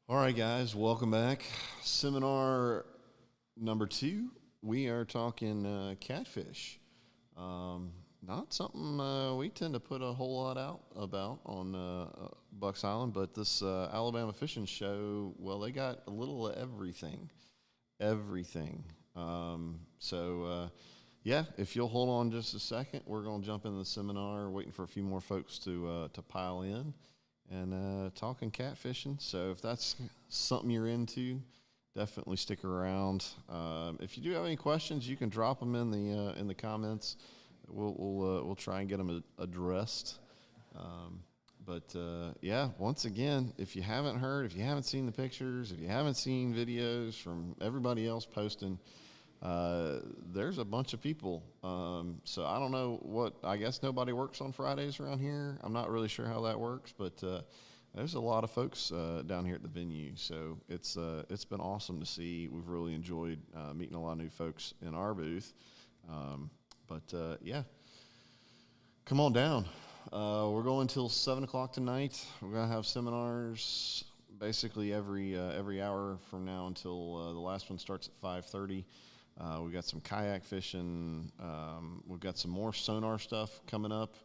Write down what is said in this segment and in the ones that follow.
All right, guys, welcome back. Seminar number 2. We are talking catfish. Not something we tend to put a whole lot out about on Bucks Island, but this Alabama Fishing Show, well, they got a little of everything. Yeah, if you'll hold on just a second, we're going to jump into the seminar, waiting for a few more folks to pile in. And talking catfishing. So if that's something you're into, definitely stick around. If you do have any questions, you can drop them in the comments. We'll try and get them addressed. Yeah, once again, if you haven't heard, if you haven't seen the pictures, if you haven't seen videos from everybody else posting, there's a bunch of people. So I don't know I guess nobody works on Fridays around here. I'm not really sure how that works, but there's a lot of folks down here at the venue. So it's been awesome to see. We've really enjoyed meeting a lot of new folks in our booth. Yeah, come on down. We're going until 7 o'clock tonight. We're going to have seminars basically every hour from now until the last one starts at 5:30. We've got some kayak fishing. We've got some more sonar stuff coming up.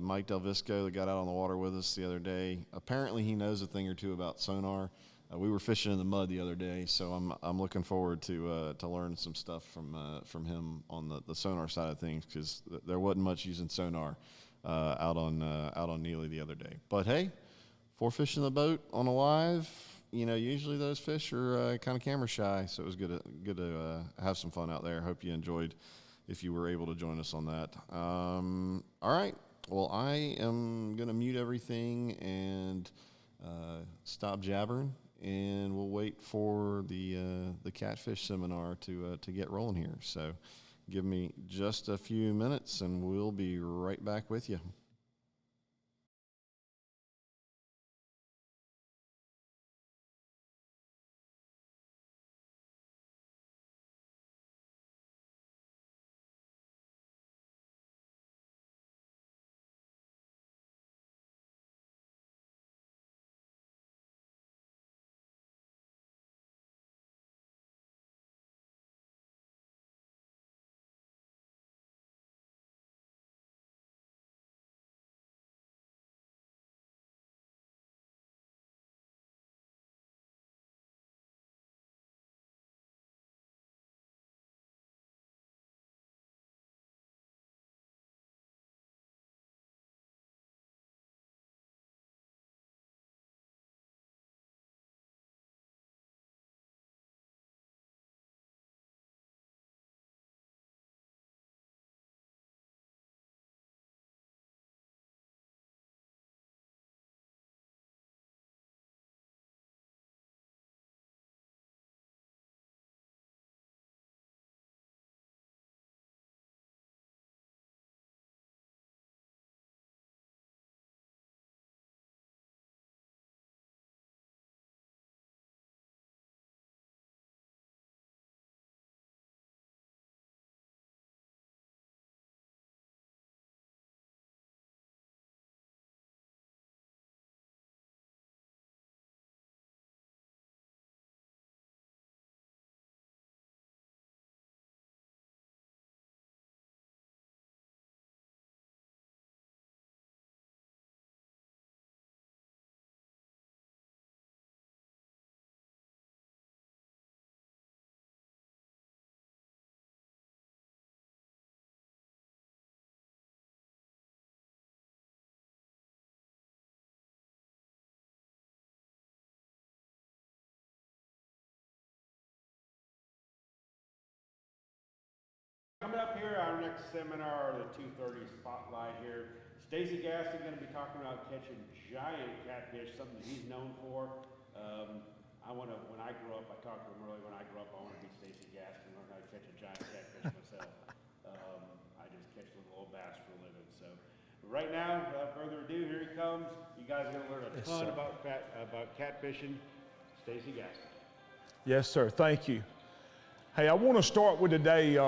Mike Del Visco that got out on the water with us the other day. Apparently he knows a thing or two about sonar. We were fishing in the mud the other day, so I'm looking forward to learn some stuff from him on the sonar side of things, because there wasn't much using sonar out on Neely the other day. But hey, 4 fish in the boat on a live. You know, usually those fish are kind of camera shy, so it was good to have some fun out there. Hope you enjoyed if you were able to join us on that. All right. Well, I am going to mute everything and stop jabbering, and we'll wait for the catfish seminar to get rolling here. So give me just a few minutes, and we'll be right back with you. Coming up here, our next seminar, the 2:30 spotlight here. Stacy Gaston going to be talking about catching giant catfish, something that he's known for. When I grew up, I talked to him earlier, when I grew up, I want to be Stacy Gaston, learn how to catch a giant catfish myself. I just catch little old bass for a living. So right now, without further ado, here he comes. You guys are going to learn a ton about catfishing. Stacy Gaston. Yes, sir. Thank you. Hey, I want to start with today.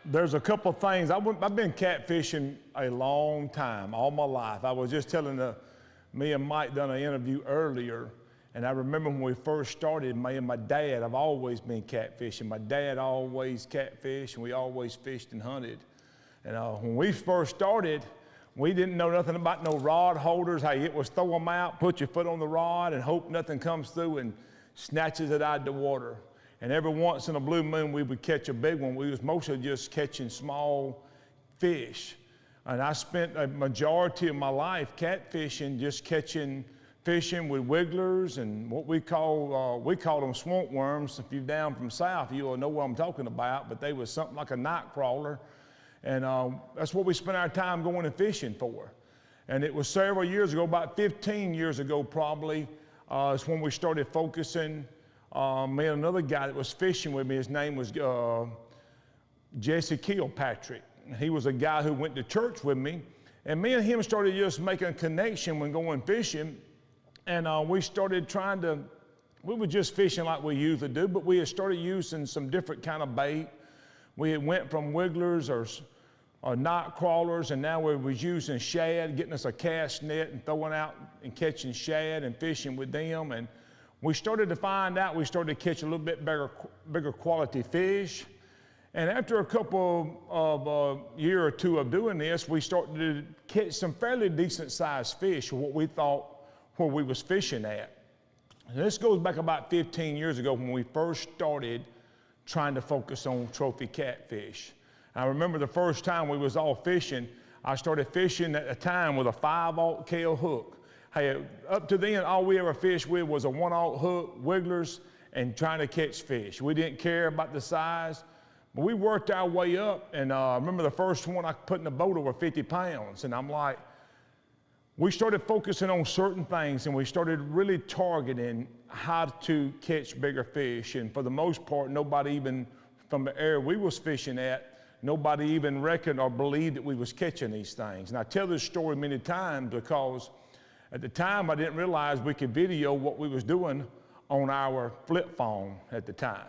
There's a couple of things. I've been catfishing a long time, all my life. I was just telling me and Mike done an interview earlier, And I remember when we first started, me and my dad, I've always been catfishing. My dad always catfished, and we always fished and hunted. And when we first started, we didn't know nothing about no rod holders, how it was throw them out, put your foot on the rod, and hope nothing comes through and snatches it out of the water. And every once in a blue moon, we would catch a big one. We was mostly just catching small fish. And I spent a majority of my life catfishing, just fishing with wigglers and what we call them swamp worms. If you're down from south, you'll know what I'm talking about, but they was something like a night crawler. And that's what we spent our time going and fishing for. And it was several years ago, about 15 years ago probably, is when we started focusing. Me and another guy that was fishing with me, his name was Jesse Kilpatrick. He was a guy who went to church with me. And me and him started just making a connection when going fishing. And we started we were just fishing like we usually do, but we had started using some different kind of bait. We had went from wigglers or night crawlers, and now we was using shad, getting us a cast net and throwing out and catching shad and fishing with them. And we started to find out we started to catch a little bit bigger quality fish. And after a couple of year or two of doing this, we started to catch some fairly decent sized fish, what we thought where we was fishing at. And this goes back about 15 years ago when we first started trying to focus on trophy catfish. I remember the first time we was all fishing, I started fishing at the time with a 5/0 K.O. hook. Hey, up to then, all we ever fished with was a 1/0 hook, wigglers, and trying to catch fish. We didn't care about the size, but we worked our way up. And I remember the first one I put in the boat over 50 pounds. And I'm like, we started focusing on certain things, and we started really targeting how to catch bigger fish. And for the most part, nobody even from the area we was fishing at, nobody even reckoned or believed that we was catching these things. And I tell this story many times because at the time I didn't realize we could video what we was doing on our flip phone at the time.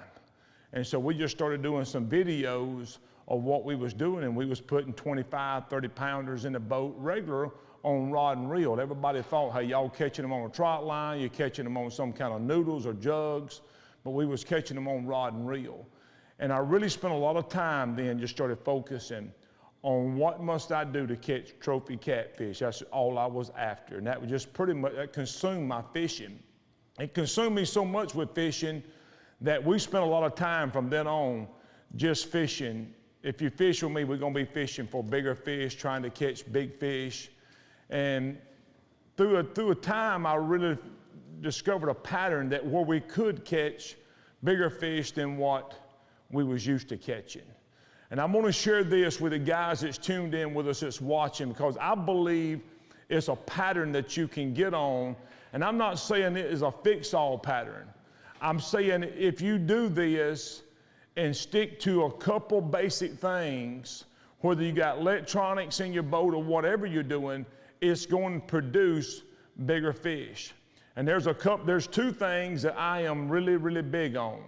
And so we just started doing some videos of what we was doing, and we was putting 25, 30 pounders in the boat regular on rod and reel. Everybody thought, hey, y'all catching them on a trot line, you're catching them on some kind of noodles or jugs, but we was catching them on rod and reel. And I really spent a lot of time then just started focusing on what must I do to catch trophy catfish. That's all I was after. And that was just pretty much, that consumed my fishing. It consumed me so much with fishing that we spent a lot of time from then on just fishing. If you fish with me, we're gonna be fishing for bigger fish, trying to catch big fish. And through a time, I really discovered a pattern that where we could catch bigger fish than what we was used to catching. And I'm gonna share this with the guys that's tuned in with us, that's watching, because I believe it's a pattern that you can get on. And I'm not saying it is a fix-all pattern. I'm saying if you do this and stick to a couple basic things, whether you got electronics in your boat or whatever you're doing, it's going to produce bigger fish. And there's two things that I am really, really big on.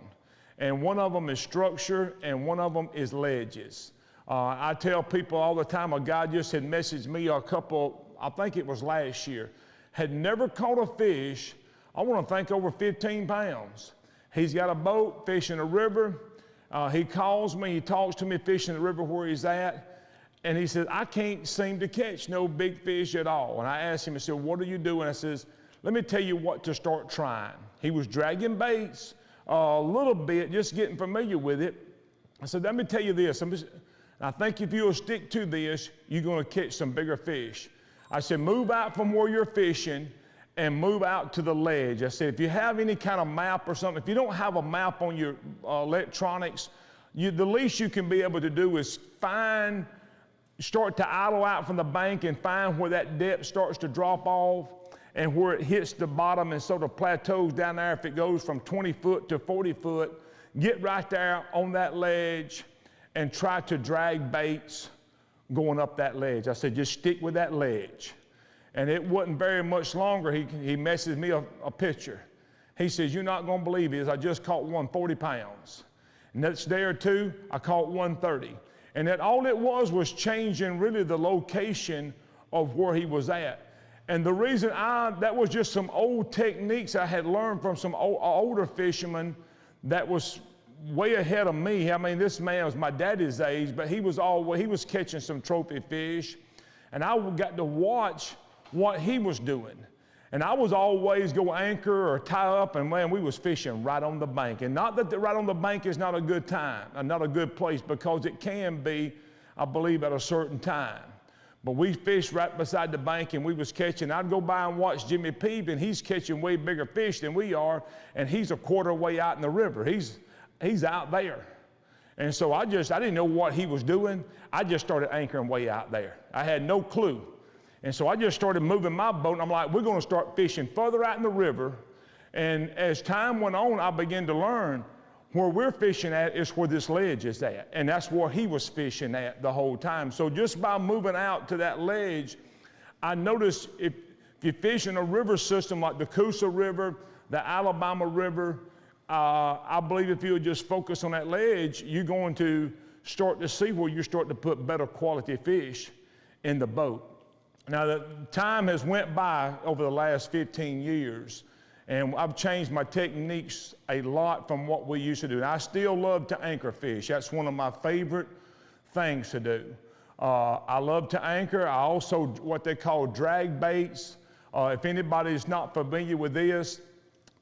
And one of them is structure, and one of them is ledges. I tell people all the time, a guy just had messaged me I think it was last year, had never caught a fish, I want to think over 15 pounds. He's got a boat fishing a river. He calls me, he talks to me fishing the river where he's at. And he says, I can't seem to catch no big fish at all. And I asked him, I said, what are you doing? I says, let me tell you what to start trying. He was dragging baits a little bit, just getting familiar with it. I said, let me tell you this. I think if you'll stick to this, you're going to catch some bigger fish. I said, move out from where you're fishing and move out to the ledge. I said, if you have any kind of map or something, if you don't have a map on your electronics, the least you can be able to do is start to idle out from the bank and find where that depth starts to drop off and where it hits the bottom and sort of plateaus down there. If it goes from 20 foot to 40 foot, get right there on that ledge and try to drag baits going up that ledge. I said, just stick with that ledge. And it wasn't very much longer. He messaged me a picture. He says, you're not going to believe this. I just caught one 40 pounds. Next day or two, I caught 130. And that all it was changing really the location of where he was at. And the reason that was just some old techniques I had learned from some older fishermen that was way ahead of me. I mean, this man was my daddy's age, but he was catching some trophy fish, and I got to watch what he was doing. And I was always go anchor or tie up, and man, we was fishing right on the bank. And not that right on the bank is not a good time, not a good place, because it can be, I believe, at a certain time. But we fished right beside the bank, and we was catching. I'd go by and watch Jimmy Peave, and he's catching way bigger fish than we are, and he's a quarter way out in the river. He's out there. And so I didn't know what he was doing. I just started anchoring way out there. I had no clue. And so I just started moving my boat, and I'm like, we're going to start fishing further out in the river. And as time went on, I began to learn where we're fishing at is where this ledge is at. And that's where he was fishing at the whole time. So just by moving out to that ledge, I noticed if you fish in a river system like the Coosa River, the Alabama River, I believe if you would just focus on that ledge, you're going to start to see where you start to put better quality fish in the boat. Now, the time has went by over the last 15 years, and I've changed my techniques a lot from what we used to do. And I still love to anchor fish. That's one of my favorite things to do. I love to anchor. I also, what they call drag baits. If anybody's not familiar with this,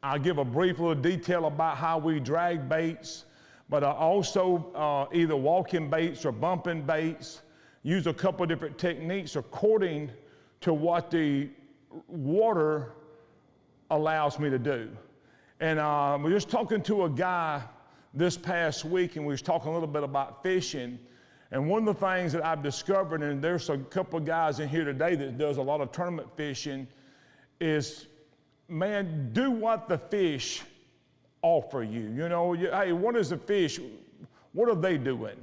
I'll give a brief little detail about how we drag baits, but I also either walking baits or bumping baits. Use a couple of different techniques according to what the water allows me to do. And we're just talking to a guy this past week, and we was talking a little bit about fishing. And one of the things that I've discovered, and there's a couple of guys in here today that does a lot of tournament fishing, is, man, do what the fish offer you. You know, hey, what is the fish? What are they doing?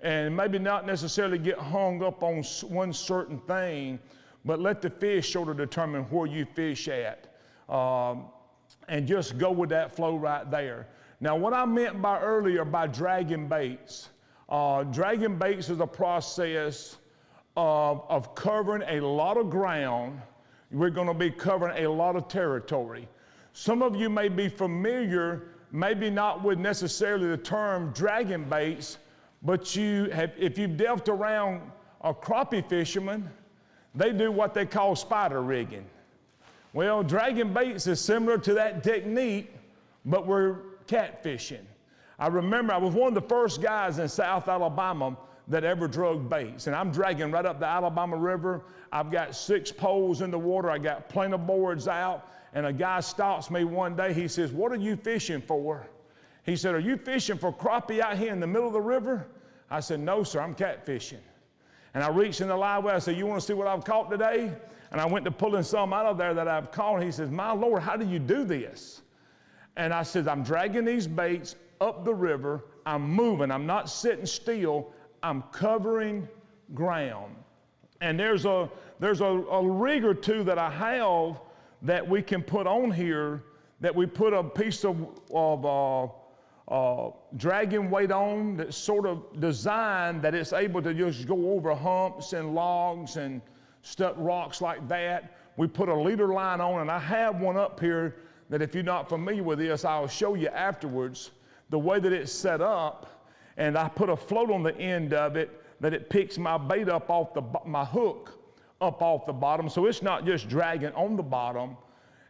And maybe not necessarily get hung up on one certain thing, but let the fish sort of determine where you fish at. And just go with that flow right there. Now, what I meant by earlier by dragging baits is a process of covering a lot of ground. We're going to be covering a lot of territory. Some of you may be familiar, maybe not with necessarily the term dragging baits, but if you've dealt around a crappie fisherman, they do what they call spider rigging. Well, dragging baits is similar to that technique, but we're catfishing. I remember I was one of the first guys in South Alabama that ever drug baits, and I'm dragging right up the Alabama River. I've got 6 poles in the water. I got plenty of boards out, and a guy stops me one day. He says, "What are you fishing for?" He said, "Are you fishing for crappie out here in the middle of the river?" I said, "No, sir, I'm catfishing." And I reached in the live well. I said, "You want to see what I've caught today?" And I went to pulling some out of there that I've caught. He says, "My Lord, how do you do this?" And I said, "I'm dragging these baits up the river. I'm moving. I'm not sitting still. I'm covering ground." And there's a rig or two that I have that we can put on here, that we put a piece of dragging weight on that's sort of designed that it's able to just go over humps and logs and stuff, rocks like that. We put a leader line on, and I have one up here that if you're not familiar with this, I'll show you afterwards the way that it's set up. And I put a float on the end of it that it picks my bait up off my hook up off the bottom, so it's not just dragging on the bottom.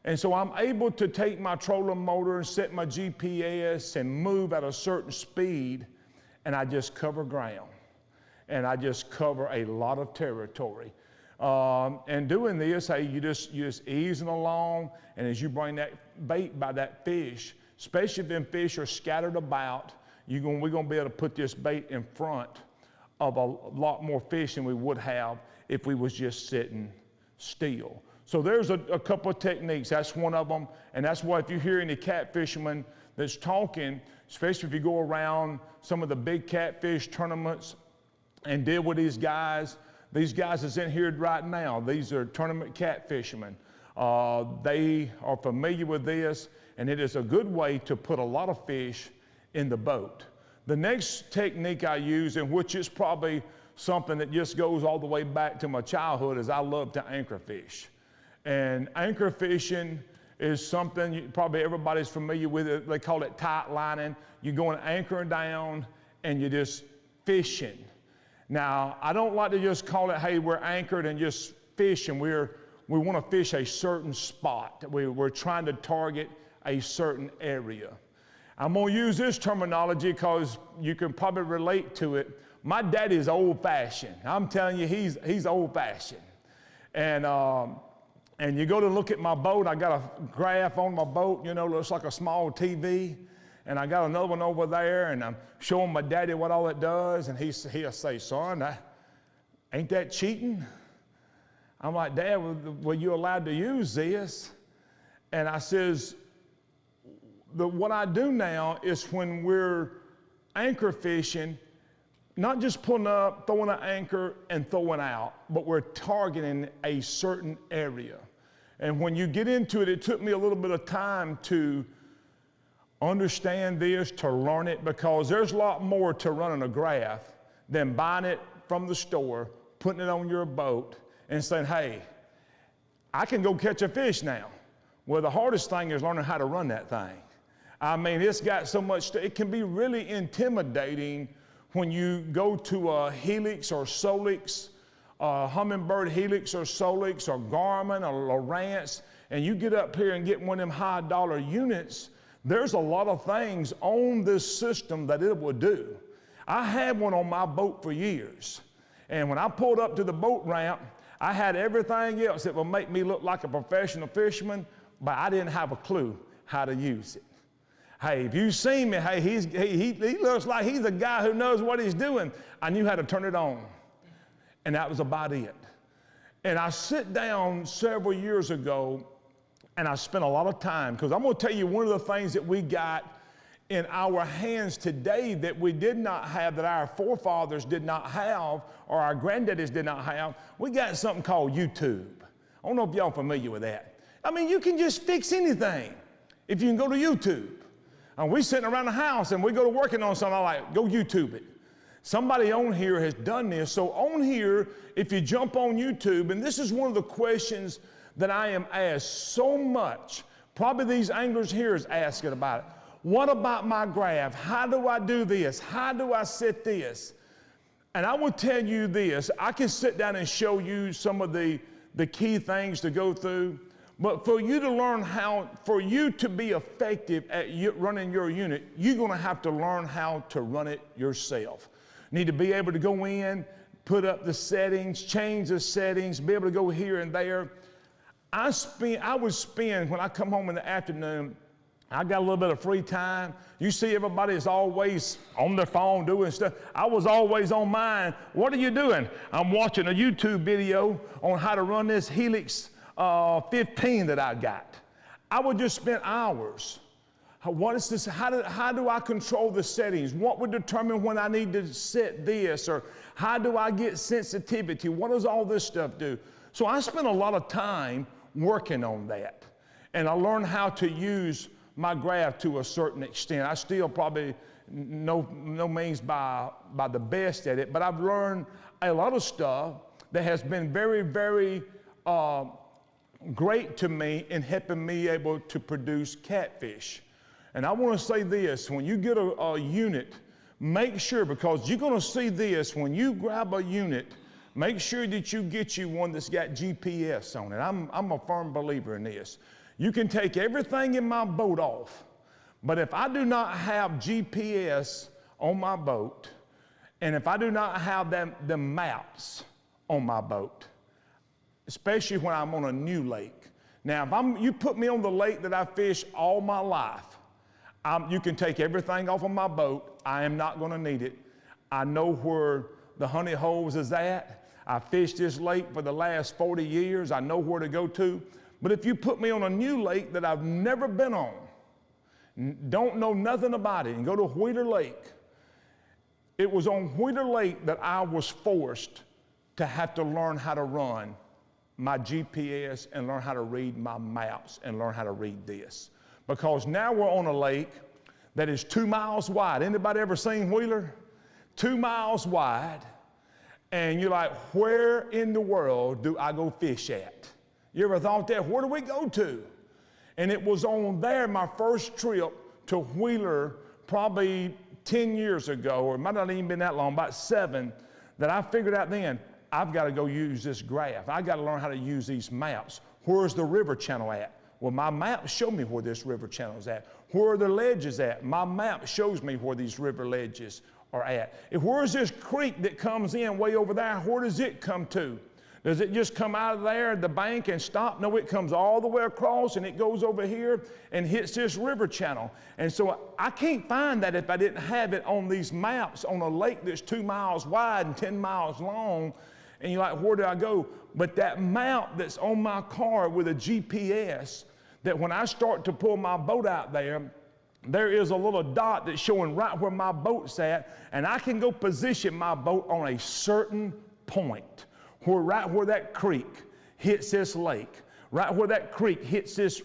And so I'm able to take my trolling motor and set my GPS and move at a certain speed, and I just cover ground. And I just cover a lot of territory. And doing this, hey, you just easing along, and as you bring that bait by that fish, especially if them fish are scattered about, we're going to be able to put this bait in front of a lot more fish than we would have if we was just sitting still. So there's a couple of techniques. That's one of them. And that's why if you hear any catfisherman that's talking, especially if you go around some of the big catfish tournaments and deal with these guys that's in here right now, these are tournament catfishermen. They are familiar with this, and it is a good way to put a lot of fish in the boat. The next technique I use, and which is probably something that just goes all the way back to my childhood, is I love to anchor fish. And anchor fishing is something probably everybody's familiar with it. They call it tight lining. You're going anchoring down and you're just fishing. Now, I don't like to just call it, hey, we're anchored and just fishing. We want to fish a certain spot. We're trying to target a certain area. I'm going to use this terminology because you can probably relate to it. My daddy's old-fashioned. I'm telling you, he's old-fashioned. And you go to look at my boat, I got a graph on my boat, looks like a small TV. And I got another one over there, and I'm showing my daddy what all it does. And he'll say, son, ain't that cheating? I'm like, Dad, were you allowed to use this? And I says, what I do now is when we're anchor fishing, not just pulling up, throwing an anchor and throwing out, but we're targeting a certain area. And when you get into it, it took me a little bit of time to understand this, to learn it, because there's a lot more to running a graph than buying it from the store, putting it on your boat, and saying, hey, I can go catch a fish now. Well, the hardest thing is learning how to run that thing. I mean, it's got so much, it can be really intimidating when you go to a Helix or Solix, Humminbird Helix or Solix or Garmin or Lowrance, and you get up here and get one of them high dollar units, there's a lot of things on this system that it will do. I had one on my boat for years. And when I pulled up to the boat ramp, I had everything else that would make me look like a professional fisherman, but I didn't have a clue how to use it. Hey, if you see me, hey, he looks like he's a guy who knows what he's doing. I knew how to turn it on. And that was about it. And I sit down several years ago, and I spent a lot of time, because I'm going to tell you one of the things that we got in our hands today that we did not have, that our forefathers did not have, or our granddaddies did not have. We got something called YouTube. I don't know if y'all familiar with that. I mean, you can just fix anything if you can go to YouTube. And we sitting around the house and we go to working on something, I'm like, go YouTube it. Somebody on here has done this. So on here, if you jump on YouTube, and this is one of the questions that I am asked so much, probably these anglers here is asking about it. What about my graph? How do I do this? How do I set this? And I will tell you this, I can sit down and show you some of the key things to go through, but for you to learn for you to be effective at running your unit, you're gonna have to learn how to run it yourself. You need to be able to go in, put up the settings, change the settings, be able to go here and there. I would spend, when I come home in the afternoon, I got a little bit of free time. You see everybody is always on their phone doing stuff. I was always on mine. What are you doing? I'm watching a YouTube video on how to run this Helix 15 that I got. I would just spend hours. What is this? How do I control the settings? What would determine when I need to set this? Or how do I get sensitivity? What does all this stuff do? So I spent a lot of time working on that. And I learned how to use my graph to a certain extent. I still probably no means by the best at it, but I've learned a lot of stuff that has been very, very great to me in helping me able to produce catfish. And I want to say this, when you get a unit, make sure, because you're going to see this, when you grab a unit, make sure that you get you one that's got GPS on it. I'm a firm believer in this. You can take everything in my boat off, but if I do not have GPS on my boat, and if I do not have the maps on my boat, especially when I'm on a new lake. Now, if you put me on the lake that I fish all my life, you can take everything off of my boat. I am not going to need it. I know where the honey holes is at. I fished this lake for the last 40 years. I know where to go to. But if you put me on a new lake that I've never been on, don't know nothing about it, and go to Wheeler Lake, it was on Wheeler Lake that I was forced to have to learn how to run my GPS and learn how to read my maps and learn how to read this. Because now we're on a lake that is 2 miles wide. Anybody ever seen Wheeler? 2 miles wide. And you're like, where in the world do I go fish at? You ever thought that? Where do we go to? And it was on there, my first trip to Wheeler, probably 10 years ago, or it might not even been that long, about 7, that I figured out then, I've got to go use this graph. I've got to learn how to use these maps. Where's the river channel at? Well, my map showed me where this river channel is at. Where are the ledges at? My map shows me where these river ledges are at. Where's this creek that comes in way over there? Where does it come to? Does it just come out of there at the bank and stop? No, it comes all the way across and it goes over here and hits this river channel. And so I can't find that if I didn't have it on these maps on a lake that's 2 miles wide and 10 miles long. And you're like, where do I go? But that map that's on my car with a GPS, that when I start to pull my boat out there, there is a little dot that's showing right where my boat's at, and I can go position my boat on a certain point, right where that creek hits this lake, right where that creek hits this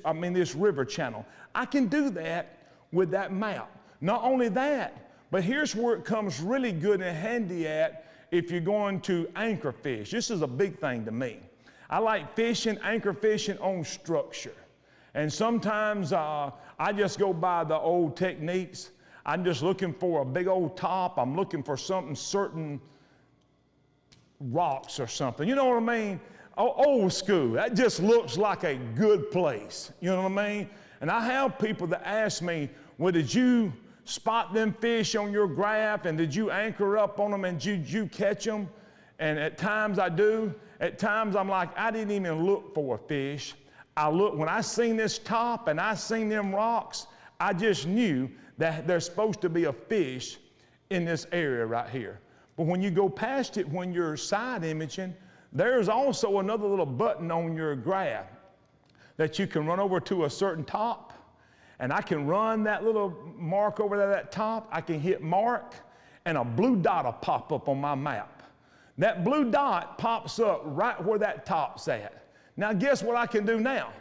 river channel. I can do that with that map. Not only that, but here's where it comes really good and handy at if you're going to anchor fish. This is a big thing to me. I like fishing, anchor fishing on structure. And sometimes I just go by the old techniques. I'm just looking for a big old top. I'm looking for certain rocks or something. You know what I mean? Old school. That just looks like a good place. You know what I mean? And I have people that ask me, well, did you spot them fish on your graph, and did you anchor up on them, and did you catch them? And at times I do. At times I'm like, I didn't even look for a fish. When I seen this top and I seen them rocks, I just knew that there's supposed to be a fish in this area right here. But when you go past it, when you're side imaging, there's also another little button on your graph that you can run over to a certain top, and I can run that little mark over there, that top. I can hit mark, and a blue dot will pop up on my map. That blue dot pops up right where that top's at. Now guess what I can do now?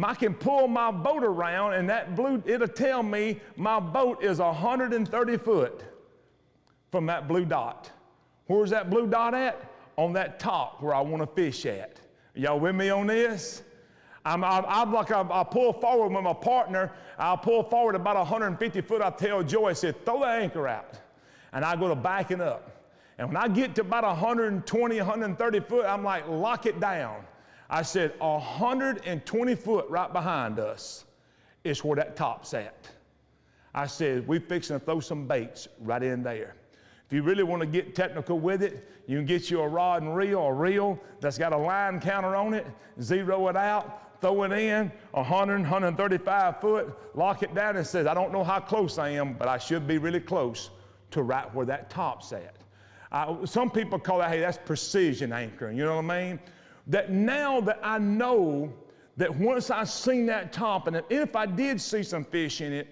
I can pull my boat around, and it'll tell me my boat is 130 foot from that blue dot. Where's that blue dot at? On that top where I want to fish at. Y'all with me on this? I pull forward with my partner. I'll pull forward about 150 foot. I tell Joey, I said, throw the anchor out. And I go to backing up. And when I get to about 120, 130 foot, I'm like, lock it down. I said, 120 foot right behind us is where that top's at. I said, we fixing to throw some baits right in there. If you really want to get technical with it, you can get you a rod and reel, a reel that's got a line counter on it, zero it out, throw it in, 100, 135 foot, lock it down, and says, I don't know how close I am, but I should be really close to right where that top's at. Some people call that, hey, that's precision anchoring, you know what I mean? That now that I know that once I seen that top, and if I did see some fish in it,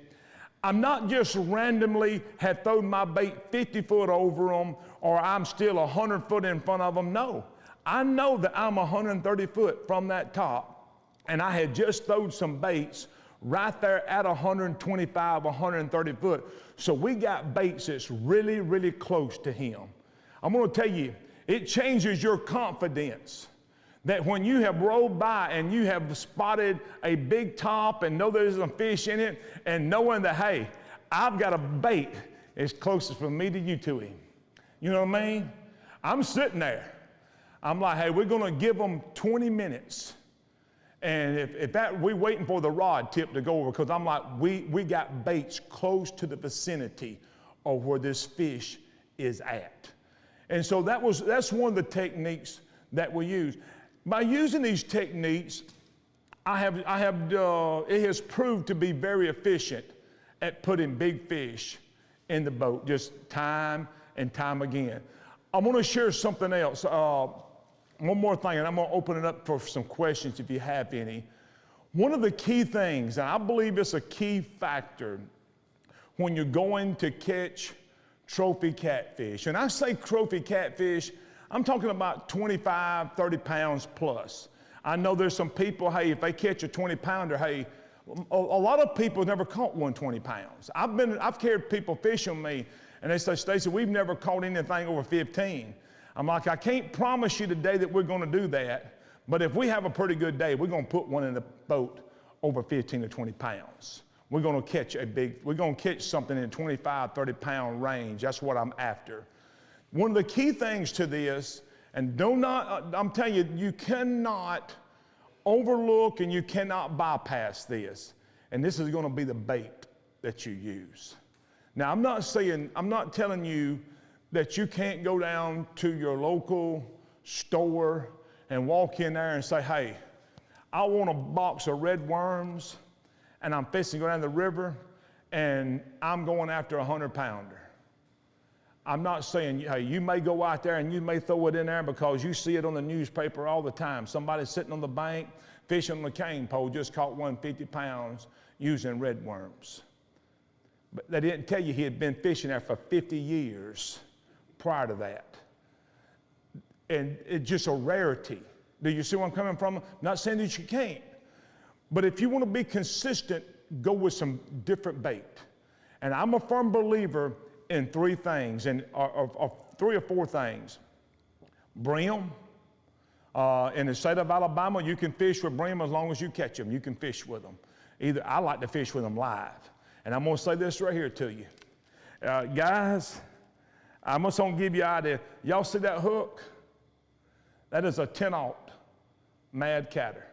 I'm not just randomly had thrown my bait 50 foot over them, or I'm still 100 foot in front of them. No, I know that I'm 130 foot from that top, and I had just thrown some baits right there at 125, 130 foot. So we got baits that's really, really close to him. I'm gonna tell you, it changes your confidence. That when you have rolled by and you have spotted a big top and know there's some fish in it, and knowing that, hey, I've got a bait as closest from me to you to him. You know what I mean? I'm sitting there. I'm like, hey, we're gonna give them 20 minutes. And if that, we're waiting for the rod tip to go over, because I'm like, we got baits close to the vicinity of where this fish is at. And so that's one of the techniques that we use. By using these techniques, it has proved to be very efficient at putting big fish in the boat, just time and time again. I'm going to share something else. One more thing, and I'm going to open it up for some questions if you have any. One of the key things, and I believe it's a key factor when you're going to catch trophy catfish, and I say trophy catfish, I'm talking about 25, 30 pounds plus. I know there's some people, hey, if they catch a 20 pounder, hey, a lot of people never caught 120 pounds. I've carried people fish on me, and they say, Stacy, we've never caught anything over 15. I'm like, I can't promise you today that we're gonna do that, But if we have a pretty good day, we're going to put one in the boat over 15 to 20 pounds. We're going to catch something in 25, 30 pound range. That's what I'm after. One of the key things to this, and I'm telling you, you cannot overlook and you cannot bypass this. And this is going to be the bait that you use. Now, I'm not telling you that you can't go down to your local store and walk in there and say, hey, I want a box of red worms and I'm fixing to go down the river and I'm going after a 100-pounder. I'm not saying, hey, you may go out there and you may throw it in there because you see it on the newspaper all the time. Somebody sitting on the bank fishing on a cane pole just caught 150 pounds using red worms. But they didn't tell you he had been fishing there for 50 years prior to that. And it's just a rarity. Do you see where I'm coming from? I'm not saying that you can't. But if you want to be consistent, go with some different bait. And I'm a firm believer in three things, and three or four things. Brim. In the state of Alabama, you can fish with brim as long as you catch them. You can fish with them. I like to fish with them live. And I'm going to say this right here to you. Guys, I'm just going to give you an idea. Y'all see that hook? That is a 10-aught mad catter.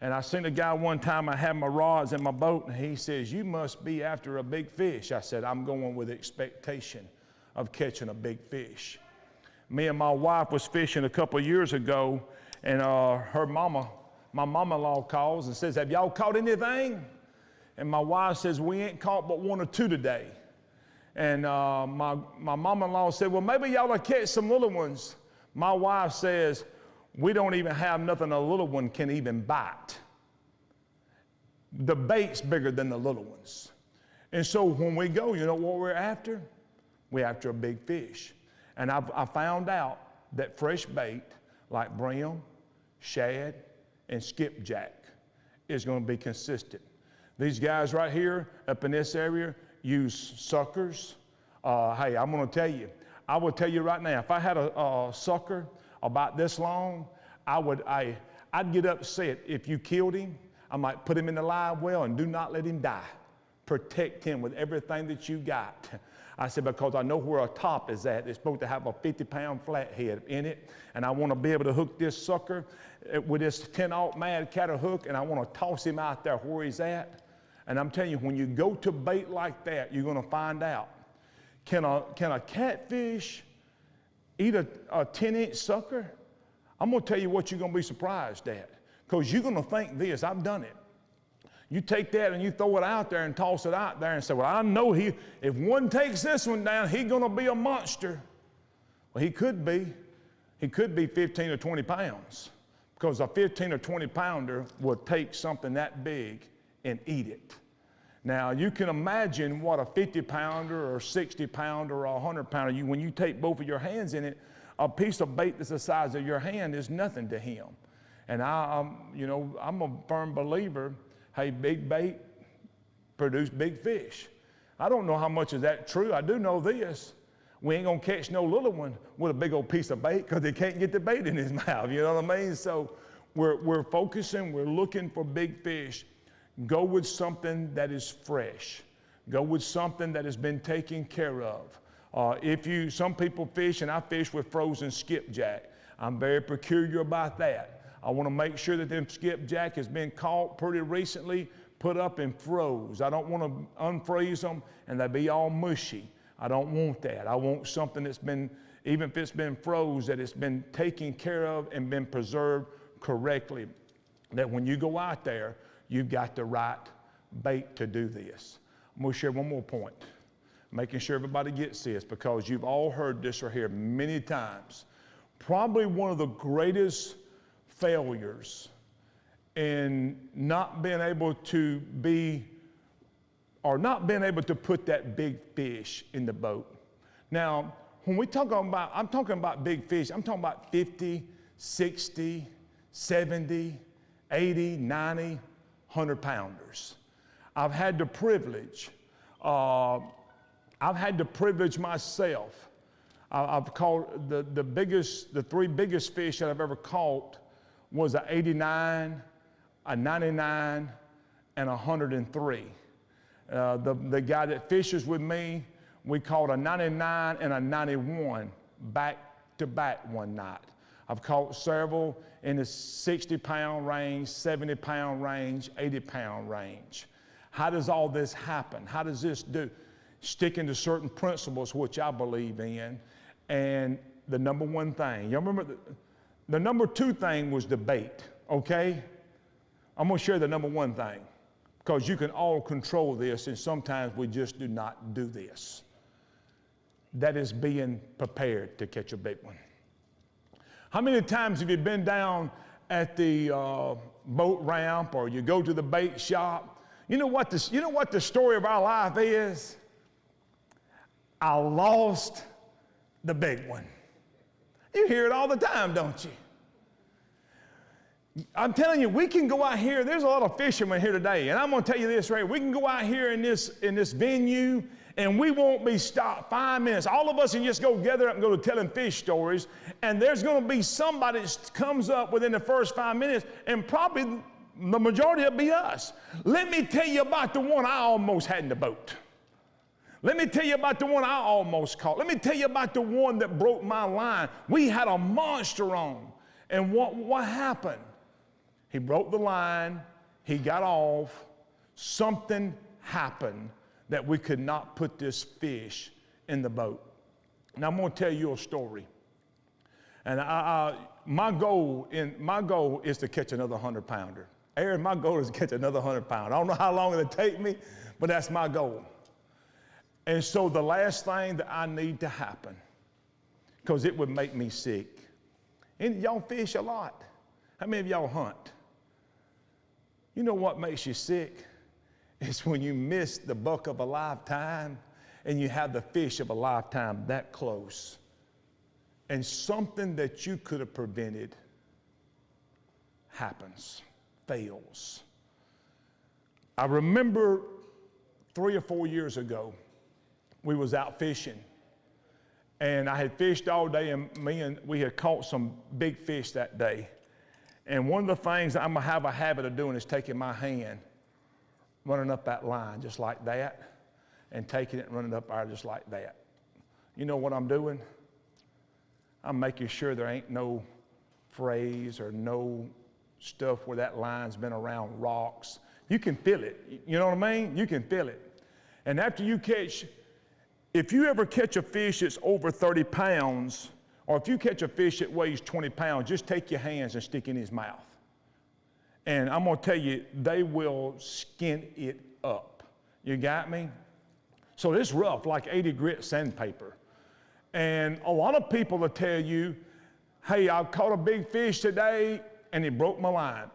And I seen a guy one time, I had my rods in my boat, and he says, you must be after a big fish. I said, I'm going with expectation of catching a big fish. Me and my wife was fishing a couple of years ago, and my mama-in-law calls and says, have y'all caught anything? And my wife says, we ain't caught but one or two today. And my mama-in-law said, well, maybe y'all will catch some little ones. My wife says, we don't even have nothing a little one can even bite. The bait's bigger than the little ones. And so when we go, you know what we're after? We're after a big fish. And I found out that fresh bait like brim, shad, and skipjack is going to be consistent. These guys right here up in this area use suckers. Hey, I'm going to tell you, I will tell you right now, if I had a sucker about this long, I'd get upset if you killed him. I might put him in the live well and do not let him die. Protect him with everything that you got. I said, because I know where a top is at. It's supposed to have a 50-pound flathead in it, and I want to be able to hook this sucker with this 10-aught mad catter hook, and I want to toss him out there where he's at. And I'm telling you, when you go to bait like that, you're going to find out. Can a catfish eat a 10-inch sucker? I'm going to tell you what you're going to be surprised at, because you're going to think this. I've done it. You take that and you throw it out there and toss it out there and say, well, I know if one takes this one down, he's going to be a monster. Well, he could be. He could be 15 or 20 pounds, because a 15 or 20 pounder will take something that big and eat it. Now, you can imagine what a 50 pounder or 60 pounder or 100 pounder, when you take both of your hands in it, a piece of bait that's the size of your hand is nothing to him. And I'm a firm believer, hey, big bait produce big fish. I don't know how much is that true. I do know this. We ain't gonna catch no little one with a big old piece of bait because he can't get the bait in his mouth, you know what I mean? So we're focusing, we're looking for big fish. Go with something that is fresh. Go with something that has been taken care of. Some people fish, and I fish with frozen skipjack. I'm very peculiar about that. I want to make sure that them skipjack has been caught pretty recently, put up and froze. I don't want to unfreeze them and they be all mushy. I don't want that. I want something that's been, even if it's been froze, that it's been taken care of and been preserved correctly. That when you go out there, you've got the right bait to do this. I'm going to share one more point, making sure everybody gets this, because you've all heard this right here many times. Probably one of the greatest failures in not being able to put that big fish in the boat. Now, when we talk about, I'm talking about big fish, I'm talking about 50, 60, 70, 80, 90, 100 pounders. I've had the privilege myself. I've caught the three biggest fish that I've ever caught was a 89, a 99, and a 103. The guy that fishes with me, we caught a 99 and a 91 back to back one night. I've caught several in the 60-pound range, 70-pound range, 80-pound range. How does all this happen? How does this do? Sticking to certain principles, which I believe in. And the number one thing, you remember the number two thing was debate, okay? I'm gonna share the number one thing, because you can all control this, and sometimes we just do not do this. That is being prepared to catch a big one. How many times have you been down at the boat ramp, or you go to the bait shop? You know what the story of our life is? I lost the big one. You hear it all the time, don't you? I'm telling you, we can go out here. There's a lot of fishermen here today, and I'm going to tell you this right here. We can go out here in this venue, and we won't be stopped 5 minutes. All of us can just go gather up and go to telling fish stories, and there's going to be somebody that comes up within the first 5 minutes, and probably the majority will be us. Let me tell you about the one I almost had in the boat. Let me tell you about the one I almost caught. Let me tell you about the one that broke my line. We had a monster on, and what happened? He broke the line, he got off, something happened that we could not put this fish in the boat. Now I'm going to tell you a story. And my goal is to catch another 100-pounder. Aaron, my goal is to catch another 100-pounder. I don't know how long it'll take me, but that's my goal. And so the last thing that I need to happen, because it would make me sick. And y'all fish a lot. How many of y'all hunt? You know what makes you sick? It's when you miss the buck of a lifetime and you have the fish of a lifetime that close. And something that you could have prevented happens, fails. I remember 3 or 4 years ago, we was out fishing. And I had fished all day, and we had caught some big fish that day. And one of the things I'm gonna have a habit of doing is taking my hand, running up that line just like that, and taking it and running up there just like that. You know what I'm doing? I'm making sure there ain't no frays or no stuff where that line's been around rocks. You can feel it, you know what I mean? You can feel it. And after you catch, if you ever catch a fish that's over 30 pounds, or if you catch a fish that weighs 20 pounds, just take your hands and stick in his mouth. And I'm gonna tell you, they will skin it up. You got me? So it's rough, like 80 grit sandpaper. And a lot of people will tell you, hey, I caught a big fish today and he broke my line.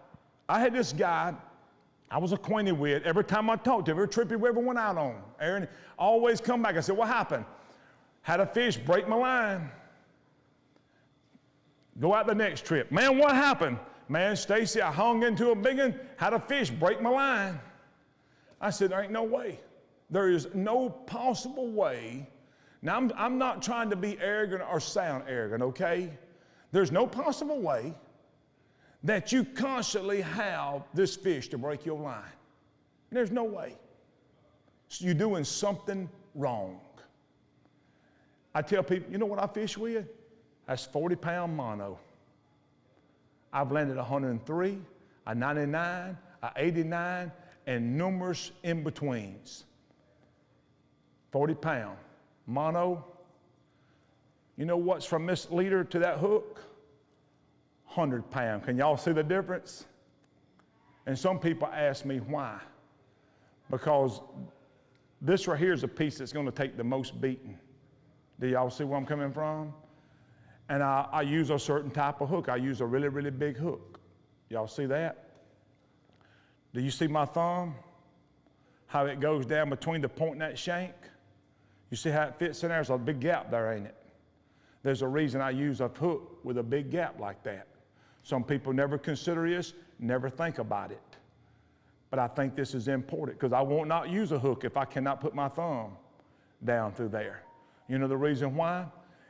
I had this guy I was acquainted with. Every time I talked to him, every trip he ever went out on, Aaron always come back. I said, what happened? Had a fish break my line. Go out the next trip. Man, what happened? Man, Stacy, I hung into a big one, had a fish break my line. I said, there ain't no way. There is no possible way. Now, I'm not trying to be arrogant or sound arrogant, okay? There's no possible way that you constantly have this fish to break your line. There's no way. So you're doing something wrong. I tell people, you know what I fish with? That's 40-pound mono. I've landed 103, a 99, a 89, and numerous in-betweens. 40-pound mono. You know what's from this leader to that hook? 100-pound. Can y'all see the difference? And some people ask me why. Because this right here is a piece that's going to take the most beating. Do y'all see where I'm coming from? And I use a certain type of hook. I use a really, really big hook. Y'all see that? Do you see my thumb? How it goes down between the point and that shank? You see how it fits in there? There's a big gap there, ain't it? There's a reason I use a hook with a big gap like that. Some people never consider this, never think about it. But I think this is important because I won't not use a hook if I cannot put my thumb down through there. You know the reason why?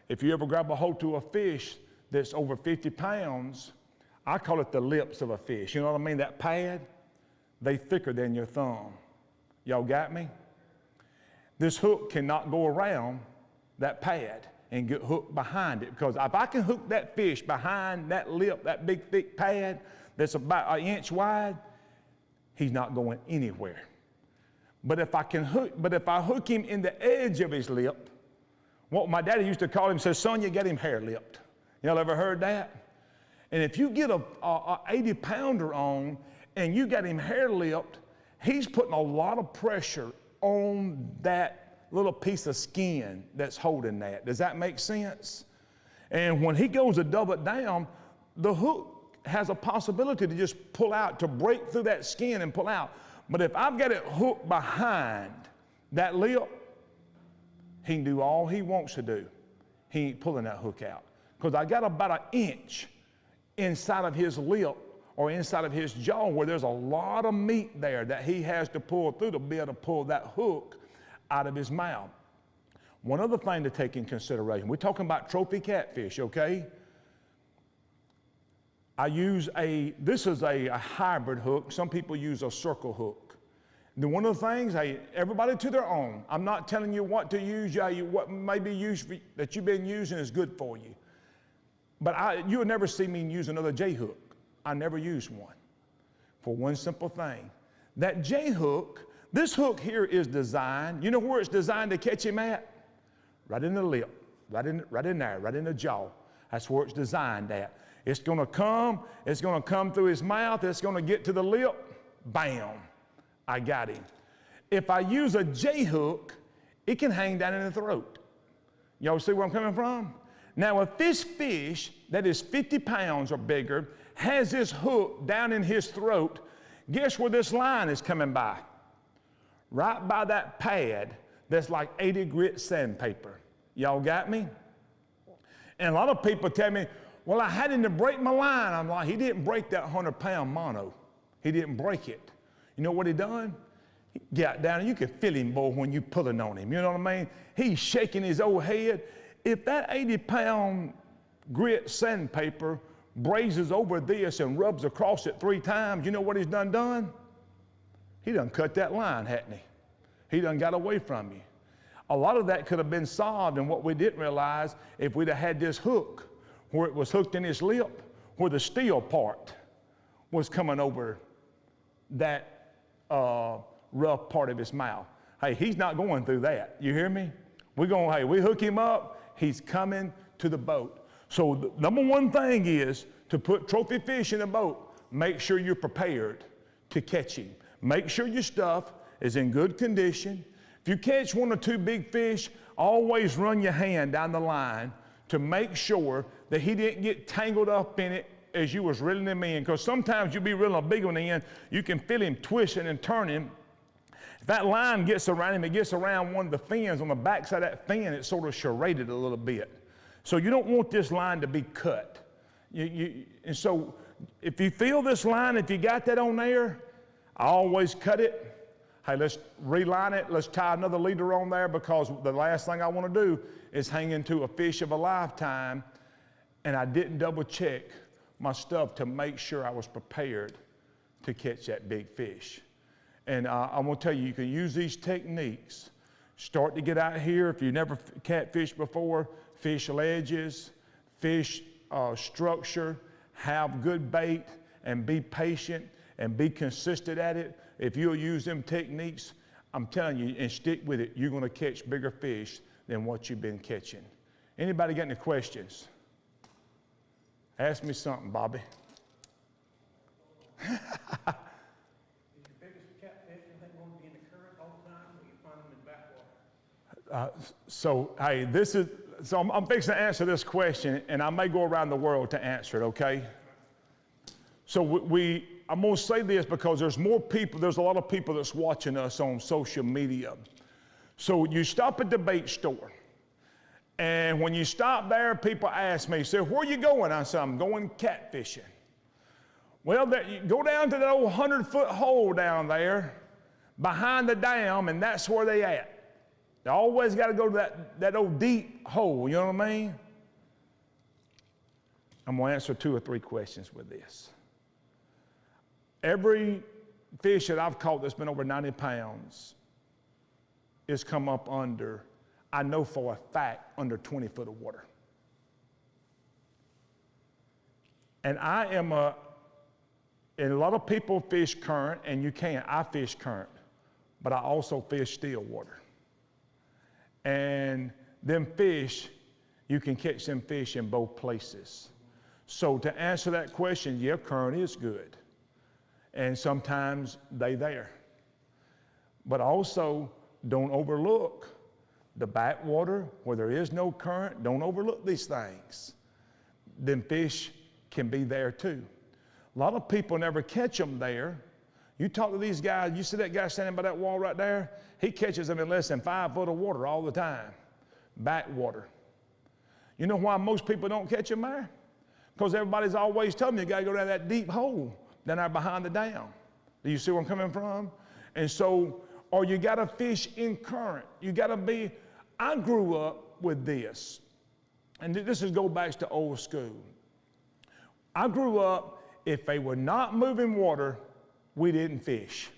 If you ever grab a hold to a fish that's over 50 pounds, I call it the lips of a fish. You know what I mean? That pad, they thicker than your thumb. Y'all got me? This hook cannot go around that pad and get hooked behind it, because if I can hook that fish behind that lip, that big thick pad that's about 1 inch wide, he's not going anywhere. But if I hook him in the edge of his lip, what my daddy used to call him, says, son, you got him hair lipped. Y'all ever heard that? And if you get a 80-pounder on and you got him hair lipped, he's putting a lot of pressure on that little piece of skin that's holding that. Does that make sense? And when he goes to double it down, the hook has a possibility to just pull out, to break through that skin and pull out. But if I've got it hooked behind that lip, he can do all he wants to do. He ain't pulling that hook out. Because I got about 1 inch inside of his lip or inside of his jaw where there's a lot of meat there that he has to pull through to be able to pull that hook out of his mouth. One other thing to take in consideration, we're talking about trophy catfish, okay? This is a hybrid hook. Some people use a circle hook. Then one of the things, hey, everybody to their own. I'm not telling you what to use. What may be used that you've been using is good for you. But you would never see me use another J hook. I never use one for one simple thing. That J hook, this hook here is designed, you know where it's designed to catch him at? Right in the lip, right in there, right in the jaw. That's where it's designed at. It's gonna come through his mouth, it's gonna get to the lip, bam, I got him. If I use a J hook, it can hang down in the throat. Y'all see where I'm coming from? Now, if this fish that is 50 pounds or bigger has this hook down in his throat, guess where this line is coming by? Right by that pad that's like 80 grit sandpaper. Y'all got me? And a lot of people tell me, well, I had him to break my line. I'm like, he didn't break that 100-pound mono. He didn't break it. You know what he done? He got down, and you can feel him, boy, when you pulling on him. You know what I mean? He's shaking his old head. If that 80-pound grit sandpaper brazes over this and rubs across it 3 times, you know what he's done? He done cut that line, hadn't he? He done got away from you. A lot of that could have been solved, and what we didn't realize, if we'd have had this hook where it was hooked in his lip, where the steel part was coming over that rough part of his mouth. Hey, he's not going through that. You hear me? We hook him up, he's coming to the boat. So the number one thing is to put trophy fish in a boat, make sure you're prepared to catch him. Make sure your stuff is in good condition. If you catch 1 or 2 big fish, always run your hand down the line to make sure that he didn't get tangled up in it as you was reeling him in. Because sometimes you'll be reeling a big one in, you can feel him twisting and turning. If that line gets around him, it gets around one of the fins. On the backside of that fin, it's sort of serrated a little bit. So you don't want this line to be cut. And so if you feel this line, if you got that on there, I always cut it. Hey, let's reline it. Let's tie another leader on there, because the last thing I want to do is hang into a fish of a lifetime, and I didn't double check my stuff to make sure I was prepared to catch that big fish. And I'm going to tell you, you can use these techniques. Start to get out here. If you never catfished before, fish ledges, fish structure, have good bait, and be patient and be consistent at it. If you'll use them techniques, I'm telling you, and stick with it, you're going to catch bigger fish than what you've been catching. Anybody got any questions? Ask me something, Bobby. Is your biggest catfish anything going to be in the current all the time, or you find them in backwater? So I'm fixing to answer this question, and I may go around the world to answer it, okay? So I'm going to say this because there's a lot of people that's watching us on social media. So you stop at the bait store, and when you stop there, people ask me, say, where are you going? I said, I'm going catfishing. Well, you go down to that old 100-foot hole down there behind the dam, and that's where they at. They always got to go to that old deep hole, you know what I mean? I'm going to answer 2 or 3 questions with this. Every fish that I've caught that's been over 90 pounds is come up under, I know for a fact, under 20 foot of water. And and a lot of people fish current, and you can. I fish current, but I also fish still water. And them fish, you can catch them fish in both places. So to answer that question, yeah, current is good. And sometimes they there. But also, don't overlook the backwater where there is no current. Don't overlook these things. Them fish can be there too. A lot of people never catch them there. You talk to these guys, you see that guy standing by that wall right there? He catches them in less than 5 foot of water all the time. Backwater. You know why most people don't catch them there? Because everybody's always telling you, you got to go down that deep hole down there behind the dam. Do you see where I'm coming from? And so, or you got to fish in current. You got to be, I grew up with this. And this is go back to old school. I grew up, if they were not moving water, we didn't fish.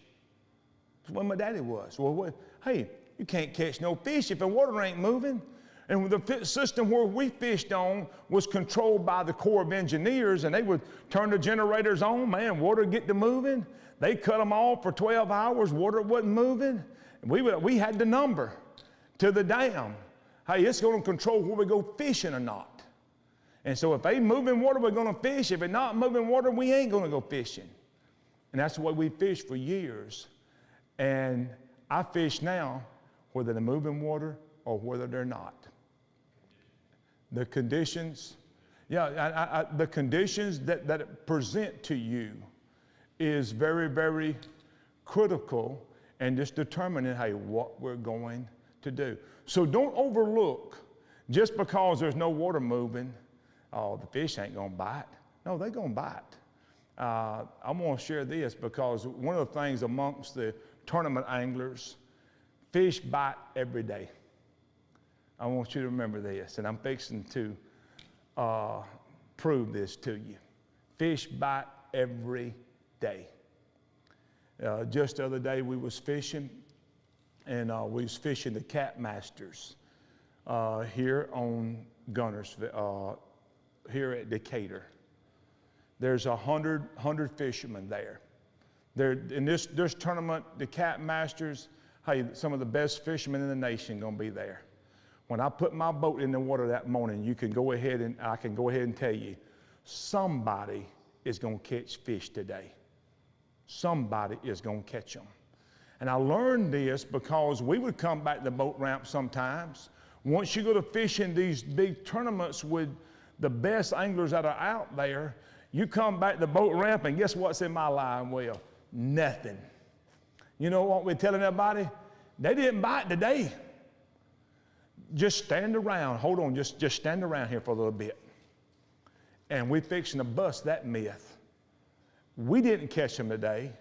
That's what my daddy was. Well, hey, you can't catch no fish if the water ain't moving. And the system where we fished on was controlled by the Corps of Engineers, and they would turn the generators on, man, water get to moving. They cut them off for 12 hours, water wasn't moving. And we had the number to the dam. Hey, it's going to control where we go fishing or not. And so if they moving water, we're going to fish. If it's not moving water, we ain't going to go fishing. And that's the way we fished for years. And I fish now, whether they're moving water or whether they're not. The conditions, the conditions that present to you is very, very critical and just determining, hey, what we're going to do. So don't overlook, just because there's no water moving, oh, the fish ain't gonna bite. No, they're gonna bite. I'm gonna share this because one of the things amongst the tournament anglers, fish bite every day. I want you to remember this, and I'm fixing to prove this to you. Fish bite every day. Just the other day we was fishing, and we was fishing the Cat Masters here on Gunnersville, here at Decatur. There's 100 fishermen there. In this tournament, the Cat Masters, hey, some of the best fishermen in the nation gonna be there. When I put my boat in the water that morning, I can go ahead and tell you, somebody is gonna catch fish today. Somebody is gonna catch them. And I learned this because we would come back to the boat ramp sometimes. Once you go to fishing these big tournaments with the best anglers that are out there, you come back to the boat ramp and guess what's in my line well? Nothing. You know what we're telling everybody? They didn't bite today. Just stand around. Hold on, just stand around here for a little bit. And we're fixing to bust that myth. We didn't catch them today,